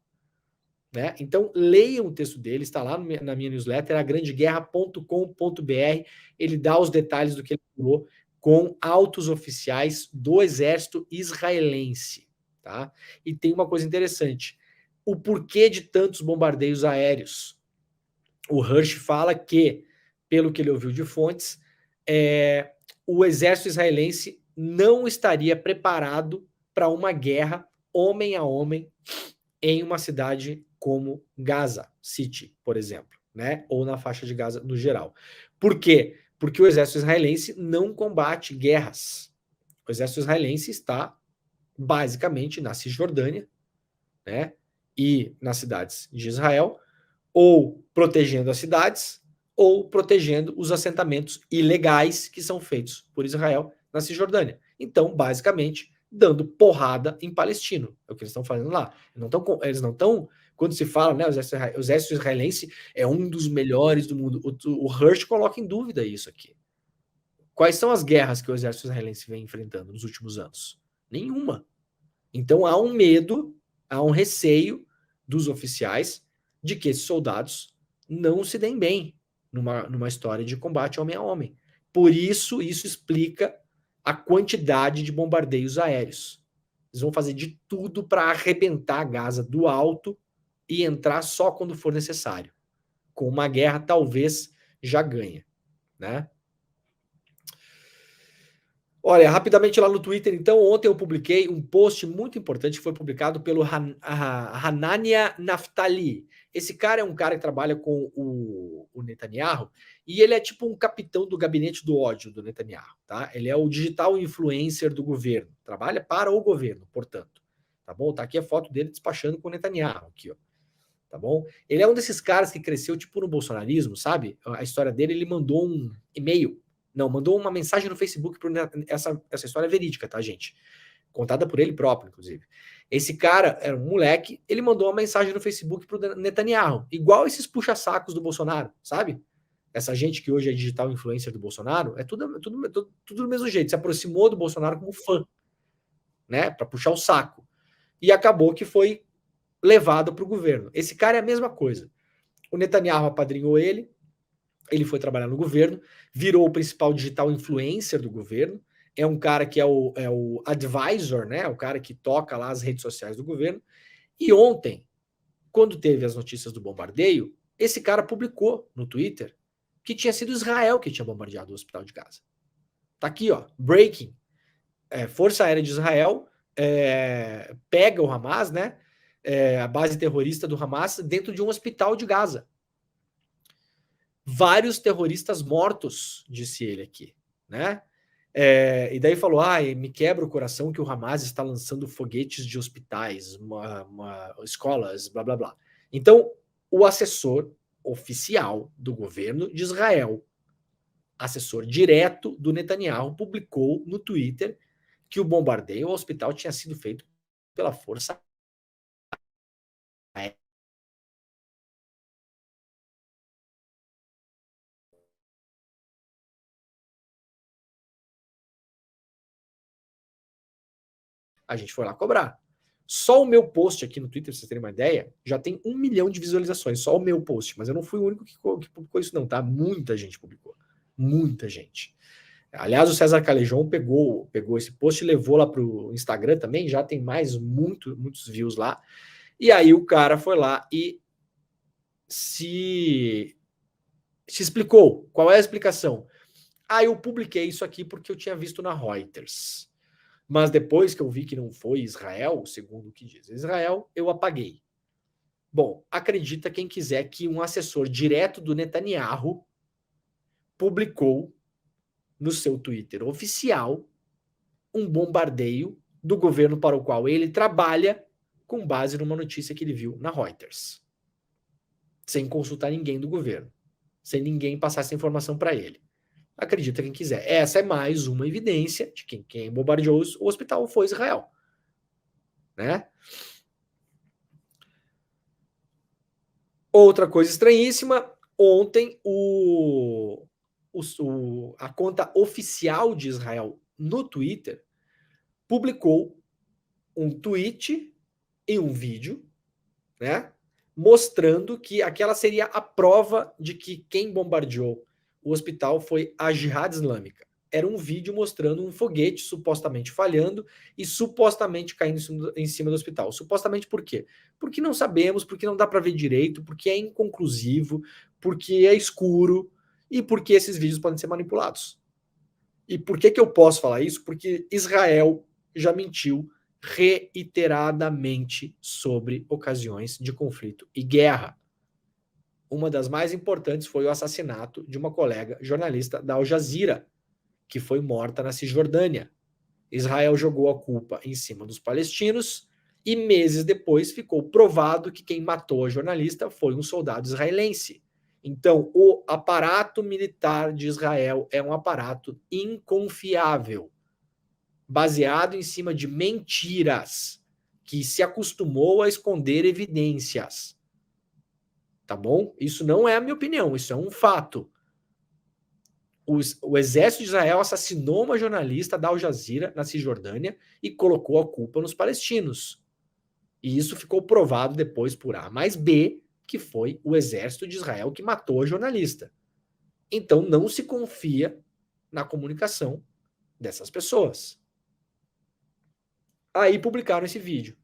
Né? Então, leiam o texto dele, está lá na minha newsletter, agrandeguerra.com.br, ele dá os detalhes do que ele falou com altos oficiais do exército israelense. Tá? E tem uma coisa interessante, o porquê de tantos bombardeios aéreos. O Hersh fala que, pelo que ele ouviu de fontes, o exército israelense não estaria preparado para uma guerra homem a homem em uma cidade como Gaza City, por exemplo, né? Ou na faixa de Gaza no geral. Por quê? Porque o exército israelense não combate guerras. O exército israelense está basicamente na Cisjordânia, né? E nas cidades de Israel, ou protegendo as cidades, ou protegendo os assentamentos ilegais que são feitos por Israel na Cisjordânia. Então, basicamente, dando porrada em palestino. É o que eles estão fazendo lá. Eles não estão... Quando se fala, né, o exército israelense é um dos melhores do mundo. O Hersh coloca em dúvida isso aqui. Quais são as guerras que o exército israelense vem enfrentando nos últimos anos? Nenhuma. Então há um medo, há um receio dos oficiais de que esses soldados não se deem bem numa história de combate homem a homem. Por isso explica a quantidade de bombardeios aéreos. Eles vão fazer de tudo para arrebentar Gaza do alto e entrar só quando for necessário. Com uma guerra, talvez já ganha, né? Olha, rapidamente lá no Twitter, então, ontem eu publiquei um post muito importante que foi publicado pelo Hanania Naftali. Esse cara é um cara que trabalha com o Netanyahu e ele é tipo um capitão do gabinete do ódio do Netanyahu, tá? Ele é o digital influencer do governo, trabalha para o governo, portanto. tá bom? Tá aqui a foto dele despachando com o Netanyahu, aqui, ó. Tá bom? Ele é um desses caras que cresceu tipo no bolsonarismo, sabe? A história dele, ele mandou um e-mail, não, mandou uma mensagem no Facebook, essa história é verídica, tá, gente? Contada por ele próprio, inclusive. Esse cara era um moleque, ele mandou uma mensagem no Facebook pro Netanyahu, igual esses puxa-sacos do Bolsonaro, sabe? Essa gente que hoje é digital influencer do Bolsonaro, é tudo do mesmo jeito, se aproximou do Bolsonaro como fã, né, para puxar o saco. E acabou que foi levado para o governo. Esse cara é a mesma coisa. O Netanyahu apadrinhou ele foi trabalhar no governo, virou o principal digital influencer do governo, é um cara que é o advisor, né, o cara que toca lá as redes sociais do governo, e ontem, quando teve as notícias do bombardeio, esse cara publicou no Twitter que tinha sido Israel que tinha bombardeado o hospital de Gaza. Tá aqui, ó, breaking. Força Aérea de Israel pega o Hamas, né, a base terrorista do Hamas, dentro de um hospital de Gaza. Vários terroristas mortos, disse ele aqui, né? E daí falou, me quebra o coração que o Hamas está lançando foguetes de hospitais, escolas, blá, blá, blá. Então, o assessor oficial do governo de Israel, assessor direto do Netanyahu, publicou no Twitter que o bombardeio ao hospital tinha sido feito pela Força Aérea. A gente foi lá cobrar. Só o meu post aqui no Twitter, pra vocês terem uma ideia, já tem 1 milhão de visualizações, só o meu post, mas eu não fui o único que publicou isso não, tá? Muita gente publicou, muita gente. Aliás, o César Calejon pegou esse post e levou lá pro Instagram também, já tem muitos views lá, e aí o cara foi lá e se explicou. Qual é a explicação? Eu publiquei isso aqui porque eu tinha visto na Reuters. Mas depois que eu vi que não foi Israel, segundo o que diz Israel, eu apaguei. Bom, acredita quem quiser que um assessor direto do Netanyahu publicou no seu Twitter oficial um bombardeio do governo para o qual ele trabalha com base numa notícia que ele viu na Reuters. Sem consultar ninguém do governo. Sem ninguém passar essa informação para ele. Acredita quem quiser. Essa é mais uma evidência de que quem bombardeou o hospital foi Israel. Né? Outra coisa estranhíssima, ontem a conta oficial de Israel no Twitter publicou um tweet e um vídeo, né, mostrando que aquela seria a prova de que quem bombardeou o hospital foi a Jihad Islâmica. Era um vídeo mostrando um foguete supostamente falhando e supostamente caindo em cima do hospital. Supostamente por quê? Porque não sabemos, porque não dá para ver direito, porque é inconclusivo, porque é escuro e porque esses vídeos podem ser manipulados. E por que eu posso falar isso? Porque Israel já mentiu reiteradamente sobre ocasiões de conflito e guerra. Uma das mais importantes foi o assassinato de uma colega jornalista da Al Jazeera, que foi morta na Cisjordânia. Israel jogou a culpa em cima dos palestinos e meses depois ficou provado que quem matou a jornalista foi um soldado israelense. Então, o aparato militar de Israel é um aparato inconfiável, baseado em cima de mentiras, que se acostumou a esconder evidências. Tá bom? Isso não é a minha opinião, isso é um fato. O exército de Israel assassinou uma jornalista da Al Jazeera, na Cisjordânia, e colocou a culpa nos palestinos. E isso ficou provado depois por A mais B, que foi o exército de Israel que matou a jornalista. Então não se confia na comunicação dessas pessoas. Aí publicaram esse vídeo.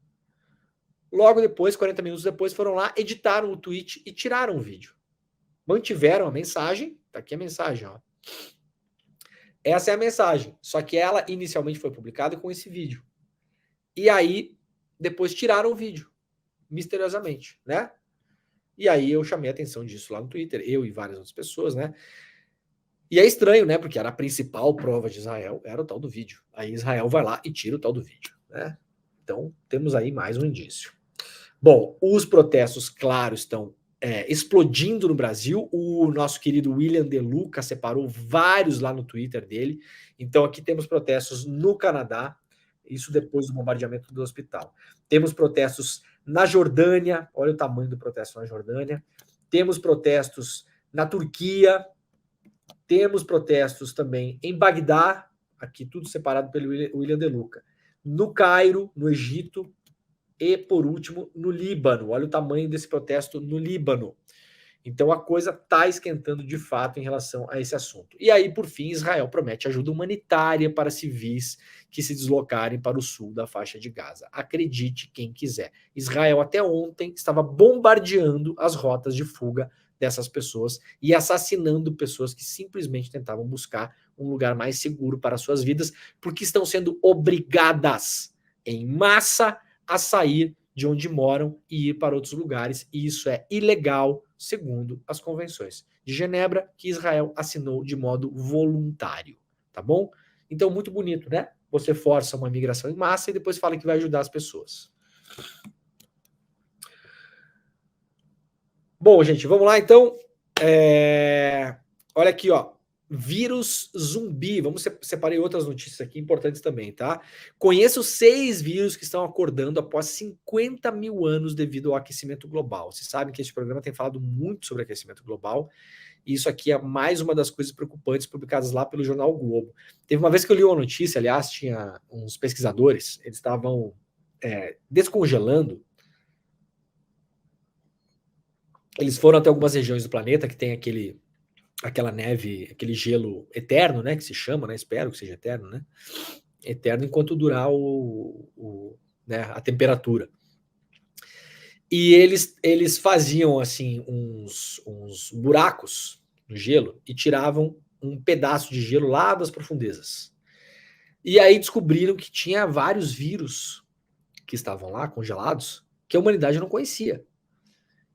Logo depois, 40 minutos depois, foram lá, editaram o tweet e tiraram o vídeo. Mantiveram a mensagem, tá aqui a mensagem, ó. Essa é a mensagem, só que ela inicialmente foi publicada com esse vídeo. E aí, depois tiraram o vídeo, misteriosamente, né? E aí eu chamei a atenção disso lá no Twitter, eu e várias outras pessoas, né? E é estranho, né? Porque era a principal prova de Israel, era o tal do vídeo. Aí Israel vai lá e tira o tal do vídeo, né? Então, temos aí mais um indício. Bom, os protestos, claro, estão explodindo no Brasil. O nosso querido William De Luca separou vários lá no Twitter dele. Então, aqui temos protestos no Canadá, isso depois do bombardeamento do hospital. Temos protestos na Jordânia, olha o tamanho do protesto na Jordânia. Temos protestos na Turquia, temos protestos também em Bagdá, aqui tudo separado pelo William De Luca. No Cairo, no Egito, e, por último, no Líbano. Olha o tamanho desse protesto no Líbano. Então, a coisa está esquentando de fato em relação a esse assunto. E aí, por fim, Israel promete ajuda humanitária para civis que se deslocarem para o sul da faixa de Gaza. Acredite quem quiser. Israel, até ontem, estava bombardeando as rotas de fuga dessas pessoas e assassinando pessoas que simplesmente tentavam buscar um lugar mais seguro para suas vidas, porque estão sendo obrigadas em massa a sair de onde moram e ir para outros lugares, e isso é ilegal, segundo as convenções de Genebra, que Israel assinou de modo voluntário, tá bom? Então, muito bonito, né? Você força uma migração em massa e depois fala que vai ajudar as pessoas. Bom, gente, vamos lá, então. Olha aqui, ó. Vírus zumbi. Vamos separar outras notícias aqui importantes também, tá? Conheço 6 vírus que estão acordando após 50 mil anos devido ao aquecimento global. Vocês sabem que este programa tem falado muito sobre aquecimento global. E isso aqui é mais uma das coisas preocupantes publicadas lá pelo jornal o Globo. Teve uma vez que eu li uma notícia, aliás, tinha uns pesquisadores, eles estavam descongelando. Eles foram até algumas regiões do planeta que tem aquela neve, aquele gelo eterno, né, que se chama, né, espero que seja eterno, né, eterno enquanto durar né, a temperatura. E eles faziam, assim, uns buracos no gelo e tiravam um pedaço de gelo lá das profundezas. E aí descobriram que tinha vários vírus que estavam lá, congelados, que a humanidade não conhecia.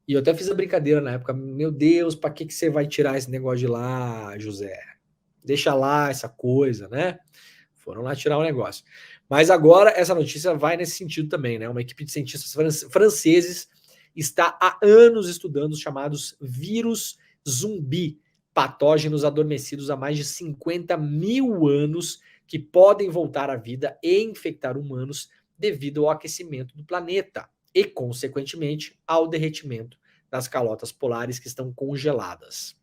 E eu até fiz a brincadeira na época, meu Deus, para que você vai tirar esse negócio de lá, José? Deixa lá essa coisa, né? Foram lá tirar o negócio. Mas agora essa notícia vai nesse sentido também, né? Uma equipe de cientistas franceses está há anos estudando os chamados vírus zumbi, patógenos adormecidos há mais de 50 mil anos, que podem voltar à vida e infectar humanos devido ao aquecimento do planeta e, consequentemente, ao derretimento das calotas polares que estão congeladas.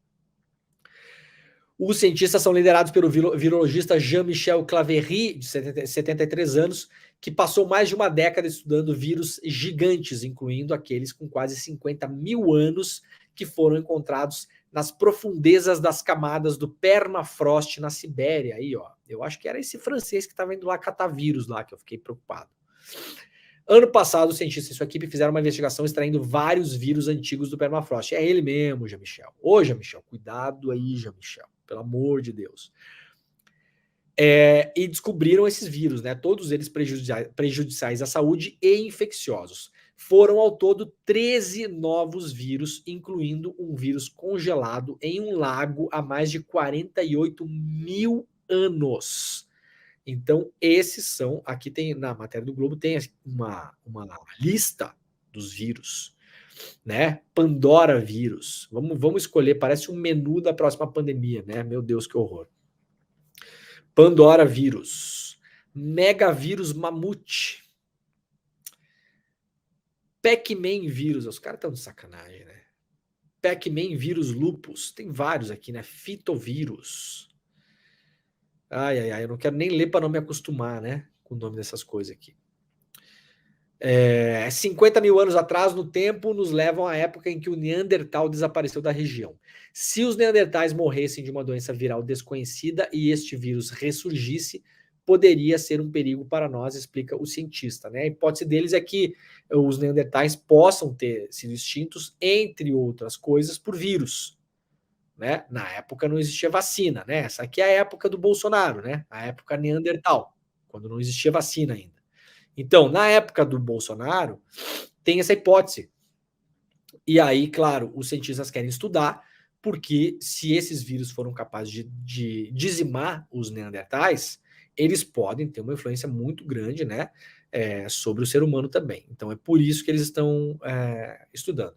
Os cientistas são liderados pelo virologista Jean-Michel Claverie, de 73 anos, que passou mais de uma década estudando vírus gigantes, incluindo aqueles com quase 50 mil anos que foram encontrados nas profundezas das camadas do permafrost na Sibéria. Aí, ó, eu acho que era esse francês que estava indo lá catar vírus lá, que eu fiquei preocupado. Ano passado, os cientistas e sua equipe fizeram uma investigação extraindo vários vírus antigos do permafrost. É ele mesmo, Jean-Michel. Ô, Jean-Michel, cuidado aí, Jean-Michel. Pelo amor de Deus. E descobriram esses vírus, né? Todos eles prejudiciais à saúde e infecciosos. Foram, ao todo, 13 novos vírus, incluindo um vírus congelado em um lago há mais de 48 mil anos. Então, esses são... Aqui tem, na matéria do Globo, tem uma lista dos vírus, né? Pandora vírus. Vamos escolher, parece um menu da próxima pandemia, né? Meu Deus, que horror. Pandora vírus. Megavírus mamute. Pac-Man vírus. Os caras estão de sacanagem, né? Pac-Man vírus lupus. Tem vários aqui, né? Fitovírus. Ai, eu não quero nem ler para não me acostumar, né? Com o nome dessas coisas aqui. 50 mil anos atrás, no tempo, nos levam à época em que o Neandertal desapareceu da região. Se os Neandertais morressem de uma doença viral desconhecida e este vírus ressurgisse, poderia ser um perigo para nós, explica o cientista, né? A hipótese deles é que os Neandertais possam ter sido extintos, entre outras coisas, por vírus, né? Na época não existia vacina, né? Essa aqui é a época do Bolsonaro, né? A época Neandertal, quando não existia vacina ainda. Então, na época do Bolsonaro, tem essa hipótese. E aí, claro, os cientistas querem estudar, porque se esses vírus foram capazes de dizimar os neandertais, eles podem ter uma influência muito grande, né, sobre o ser humano também. Então é por isso que eles estão estudando.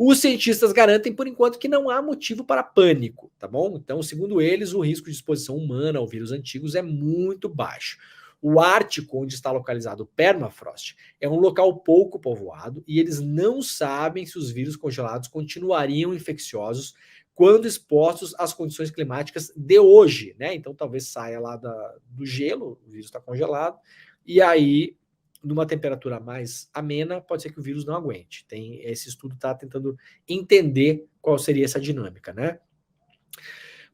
Os cientistas garantem, por enquanto, que não há motivo para pânico, tá bom? Então, segundo eles, o risco de exposição humana ao vírus antigos é muito baixo. O Ártico, onde está localizado o permafrost, é um local pouco povoado e eles não sabem se os vírus congelados continuariam infecciosos quando expostos às condições climáticas de hoje, né? Então, talvez saia lá do gelo, o vírus está congelado, e aí numa temperatura mais amena, pode ser que o vírus não aguente. Esse estudo está tentando entender qual seria essa dinâmica, né?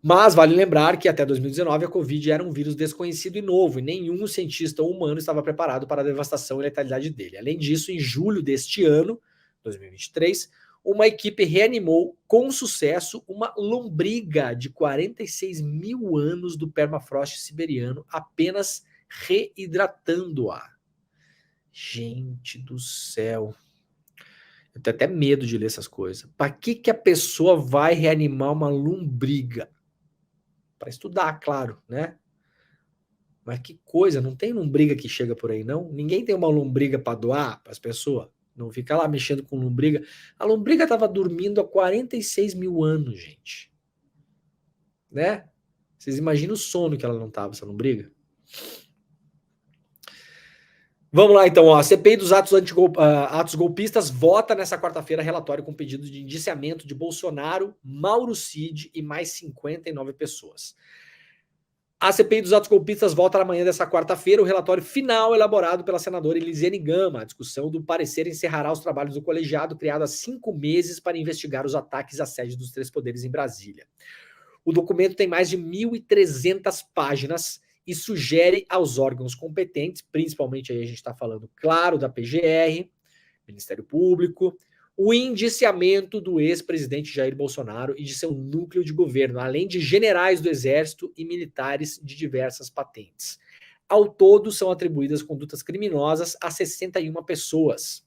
Mas vale lembrar que até 2019 a Covid era um vírus desconhecido e novo, e nenhum cientista humano estava preparado para a devastação e letalidade dele. Além disso, em julho deste ano, 2023, uma equipe reanimou com sucesso uma lombriga de 46 mil anos do permafrost siberiano, apenas reidratando-a. Gente do céu. Eu tenho até medo de ler essas coisas. Para que a pessoa vai reanimar uma lombriga? Para estudar, claro, né? Mas que coisa, não tem lombriga que chega por aí, não? Ninguém tem uma lombriga para doar para as pessoas? Não fica lá mexendo com lombriga. A lombriga estava dormindo há 46 mil anos, gente. Né? Vocês imaginam o sono que ela não estava, essa lombriga? Vamos lá, então. Ó. A CPI dos atos golpistas vota nessa quarta-feira relatório com pedido de indiciamento de Bolsonaro, Mauro Cid e mais 59 pessoas. A CPI dos atos golpistas volta na manhã dessa quarta-feira. O relatório final elaborado pela senadora Elisiane Gama. A discussão do parecer encerrará os trabalhos do colegiado criado há 5 meses para investigar os ataques à sede dos 3 poderes em Brasília. O documento tem mais de 1.300 páginas e sugere aos órgãos competentes, principalmente aí a gente está falando, claro, da PGR, Ministério Público, o indiciamento do ex-presidente Jair Bolsonaro e de seu núcleo de governo, além de generais do Exército e militares de diversas patentes. Ao todo, são atribuídas condutas criminosas a 61 pessoas.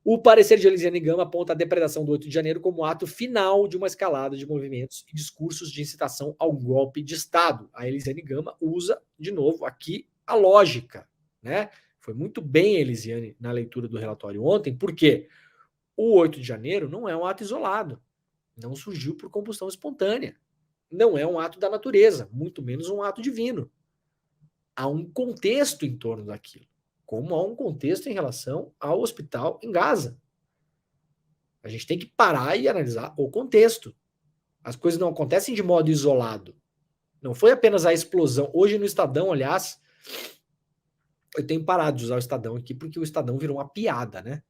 O parecer de Elisiane Gama aponta a depredação do 8 de janeiro como ato final de uma escalada de movimentos e discursos de incitação ao golpe de Estado. A Elisiane Gama usa, de novo, aqui a lógica, né? Foi muito bem a Elisiane na leitura do relatório ontem, porque o 8 de janeiro não é um ato isolado, não surgiu por combustão espontânea, não é um ato da natureza, muito menos um ato divino. Há um contexto em torno daquilo, como há um contexto em relação ao hospital em Gaza. A gente tem que parar e analisar o contexto. As coisas não acontecem de modo isolado. Não foi apenas a explosão. Hoje no Estadão, aliás, eu tenho parado de usar o Estadão aqui porque o Estadão virou uma piada, né?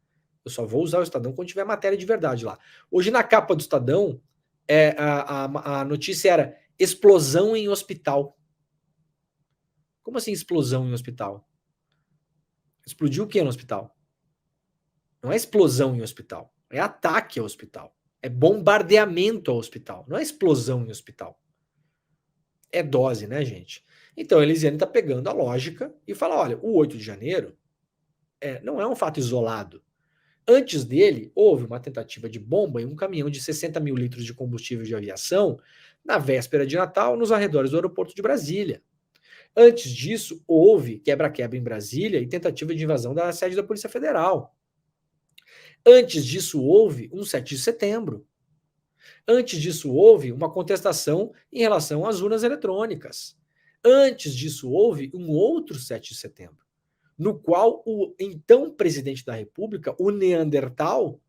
Eu só vou usar o Estadão quando tiver matéria de verdade lá. Hoje na capa do Estadão, a notícia era explosão em hospital. Como assim explosão em hospital? Explodiu o que no hospital? Não é explosão em hospital. É ataque ao hospital. É bombardeamento ao hospital. Não é explosão em hospital. É dose, né, gente? Então, a Elisiane está pegando a lógica e fala, olha, o 8 de janeiro não é um fato isolado. Antes dele, houve uma tentativa de bomba em um caminhão de 60 mil litros de combustível de aviação na véspera de Natal, nos arredores do aeroporto de Brasília. Antes disso, houve quebra-quebra em Brasília e tentativa de invasão da sede da Polícia Federal. Antes disso, houve um 7 de setembro. Antes disso, houve uma contestação em relação às urnas eletrônicas. Antes disso, houve um outro 7 de setembro, no qual o então presidente da República, o Neandertal,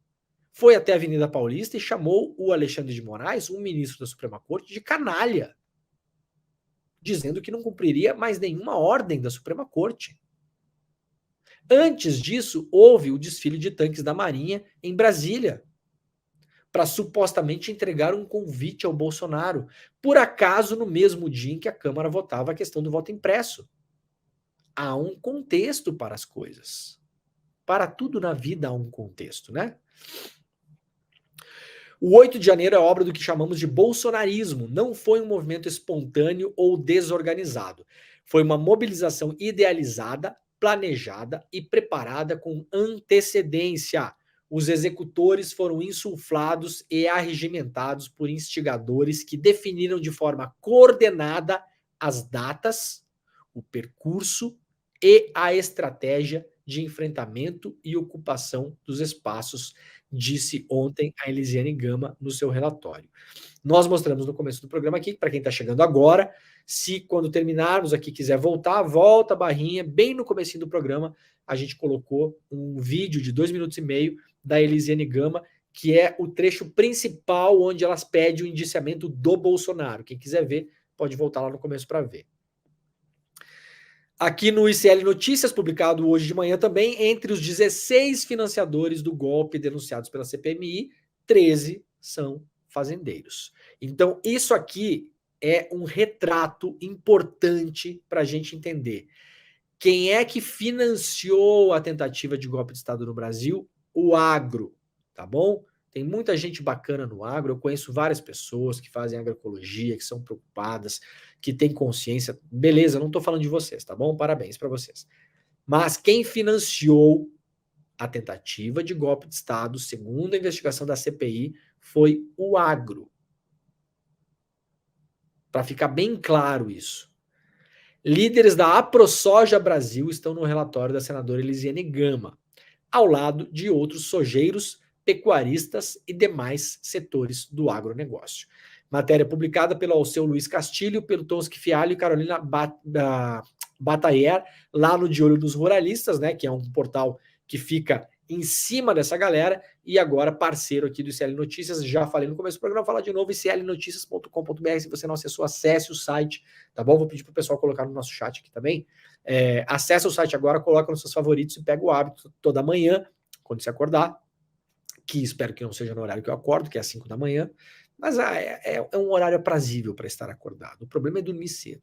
foi até a Avenida Paulista e chamou o Alexandre de Moraes, um ministro da Suprema Corte, de canalha, dizendo que não cumpriria mais nenhuma ordem da Suprema Corte. Antes disso, houve o desfile de tanques da Marinha em Brasília, para supostamente entregar um convite ao Bolsonaro, por acaso no mesmo dia em que a Câmara votava a questão do voto impresso. Há um contexto para as coisas. Para tudo na vida há um contexto, né? O 8 de janeiro é obra do que chamamos de bolsonarismo. Não foi um movimento espontâneo ou desorganizado. Foi uma mobilização idealizada, planejada e preparada com antecedência. Os executores foram insuflados e arregimentados por instigadores que definiram de forma coordenada as datas, o percurso e a estratégia de enfrentamento e ocupação dos espaços, disse ontem a Elisiane Gama no seu relatório. Nós mostramos no começo do programa aqui, para quem está chegando agora, se quando terminarmos aqui quiser voltar, volta a barrinha, bem no comecinho do programa, a gente colocou um vídeo de 2 minutos e meio da Elisiane Gama, que é o trecho principal onde elas pedem o indiciamento do Bolsonaro. Quem quiser ver, pode voltar lá no começo para ver. Aqui no ICL Notícias, publicado hoje de manhã também, entre os 16 financiadores do golpe denunciados pela CPMI, 13 são fazendeiros. Então, isso aqui é um retrato importante para a gente entender. Quem é que financiou a tentativa de golpe de Estado no Brasil? O agro, tá bom? Tem muita gente bacana no agro, eu conheço várias pessoas que fazem agroecologia, que são preocupadas, que têm consciência. Beleza, não estou falando de vocês, tá bom? Parabéns para vocês. Mas quem financiou a tentativa de golpe de Estado, segundo a investigação da CPI, foi o agro. Para ficar bem claro isso. Líderes da AproSoja Brasil estão no relatório da senadora Elisiane Gama, ao lado de outros sojeiros, pecuaristas e demais setores do agronegócio. Matéria publicada pelo Alceu Luiz Castilho, pelo Tonski Fialho e Carolina Batayer, lá no De Olho dos Ruralistas, né, que é um portal que fica em cima dessa galera, e agora parceiro aqui do ICL Notícias. Já falei no começo do programa, vou falar de novo, iclnoticias.com.br. Se você não acessou, acesse o site, tá bom? Vou pedir pro pessoal colocar no nosso chat aqui também. Acesse o site agora, coloca nos seus favoritos e pega o hábito toda manhã, quando você acordar, que espero que não seja no horário que eu acordo, que é às 5 da manhã, mas é um horário aprazível para estar acordado. O problema é dormir cedo.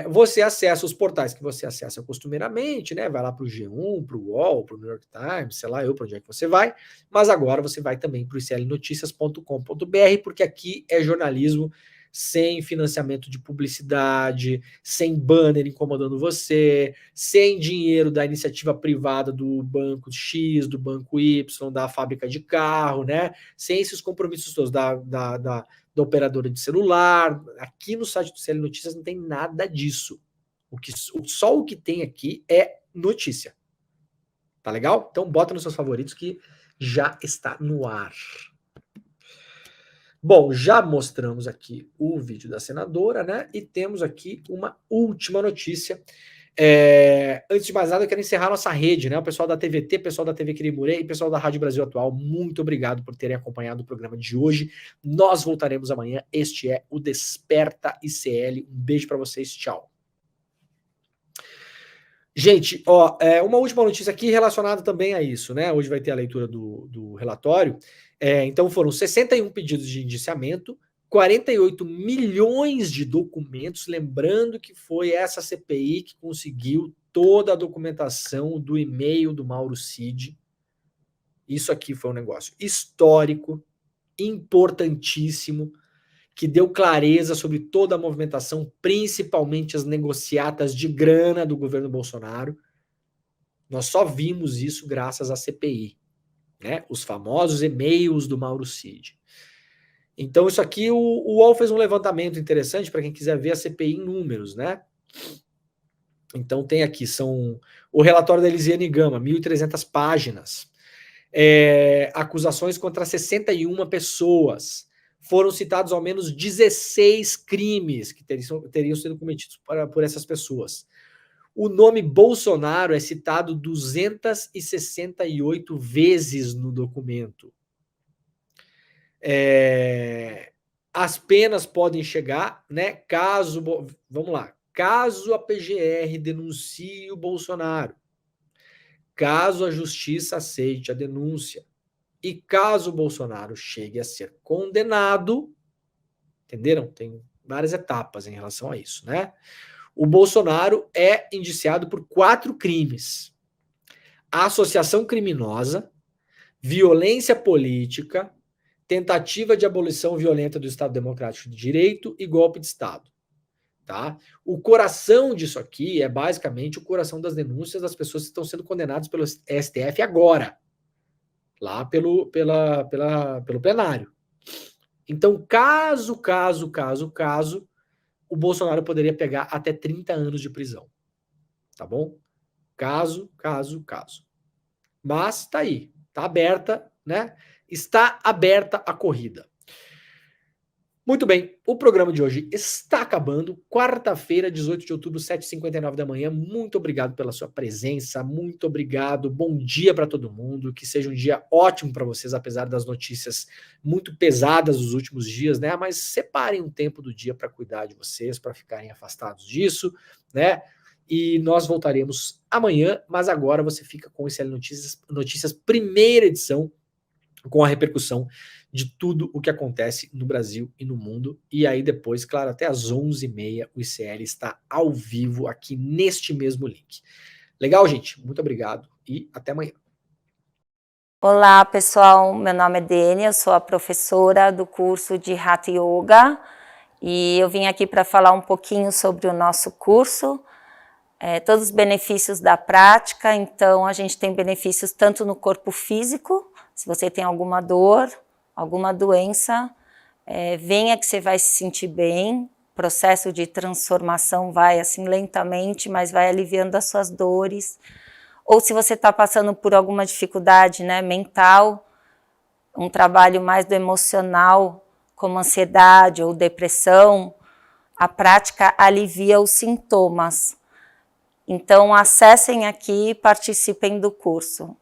Você acessa os portais que você acessa costumeiramente, né? Vai lá para o G1, para o UOL, para o New York Times, sei lá eu para onde é que você vai, mas agora você vai também para o iclnoticias.com.br, porque aqui é jornalismo sem financiamento de publicidade, sem banner incomodando você, sem dinheiro da iniciativa privada do banco X, do banco Y, da fábrica de carro, né? Sem esses compromissos todos da operadora de celular. Aqui no site do ICL Notícias não tem nada disso. Só o que tem aqui é notícia. Tá legal? Então bota nos seus favoritos que já está no ar. Bom, já mostramos aqui o vídeo da senadora, né? E temos aqui uma última notícia. Antes de mais nada, eu quero encerrar nossa rede, né? O pessoal da TVT, pessoal da TV Quirimurê e pessoal da Rádio Brasil Atual, muito obrigado por terem acompanhado o programa de hoje. Nós voltaremos amanhã. Este é o Desperta ICL. Um beijo para vocês. Tchau. Gente, uma última notícia aqui relacionada também a isso, né? Hoje vai ter a leitura do relatório. Então foram 61 pedidos de indiciamento, 48 milhões de documentos, lembrando que foi essa CPI que conseguiu toda a documentação do e-mail do Mauro Cid. Isso aqui foi um negócio histórico, importantíssimo, que deu clareza sobre toda a movimentação, principalmente as negociatas de grana do governo Bolsonaro. Nós só vimos isso graças à CPI, né? Os famosos e-mails do Mauro Cid. Então, isso aqui, o UOL fez um levantamento interessante para quem quiser ver a CPI em números, né? Então, tem aqui, o relatório da Elisiane Gama, 1.300 páginas. Acusações contra 61 pessoas. Foram citados ao menos 16 crimes que teriam sido cometidos por essas pessoas. O nome Bolsonaro é citado 268 vezes no documento. As penas podem chegar, né? Caso a PGR denuncie o Bolsonaro, caso a justiça aceite a denúncia e caso o Bolsonaro chegue a ser condenado, entenderam? Tem várias etapas em relação a isso, né? O Bolsonaro é indiciado por 4 crimes: associação criminosa, violência política, tentativa de abolição violenta do Estado Democrático de Direito e golpe de Estado. Tá? O coração disso aqui é basicamente o coração das denúncias das pessoas que estão sendo condenadas pelo STF agora, lá pelo plenário. Então, caso o Bolsonaro poderia pegar até 30 anos de prisão. Tá bom? Caso. Mas tá aí, tá aberta, né? Está aberta a corrida. Muito bem, o programa de hoje está acabando. Quarta-feira, 18 de outubro, 7h59 da manhã. Muito obrigado pela sua presença, muito obrigado. Bom dia para todo mundo, que seja um dia ótimo para vocês, apesar das notícias muito pesadas dos últimos dias, né? Mas separem um tempo do dia para cuidar de vocês, para ficarem afastados disso, né? E nós voltaremos amanhã, mas agora você fica com o ICL Notícias primeira edição, com a repercussão de tudo o que acontece no Brasil e no mundo. E aí depois, claro, até às 11h30 o ICL está ao vivo aqui neste mesmo link. Legal, gente? Muito obrigado e até amanhã. Olá, pessoal. Meu nome é Dênia, eu sou a professora do curso de Hatha Yoga e eu vim aqui para falar um pouquinho sobre o nosso curso, todos os benefícios da prática. Então, a gente tem benefícios tanto no corpo físico, se você tem alguma dor, alguma doença, venha que você vai se sentir bem. O processo de transformação vai assim lentamente, mas vai aliviando as suas dores. Ou se você está passando por alguma dificuldade, né, mental, um trabalho mais do emocional, como ansiedade ou depressão, a prática alivia os sintomas. Então, acessem aqui e participem do curso.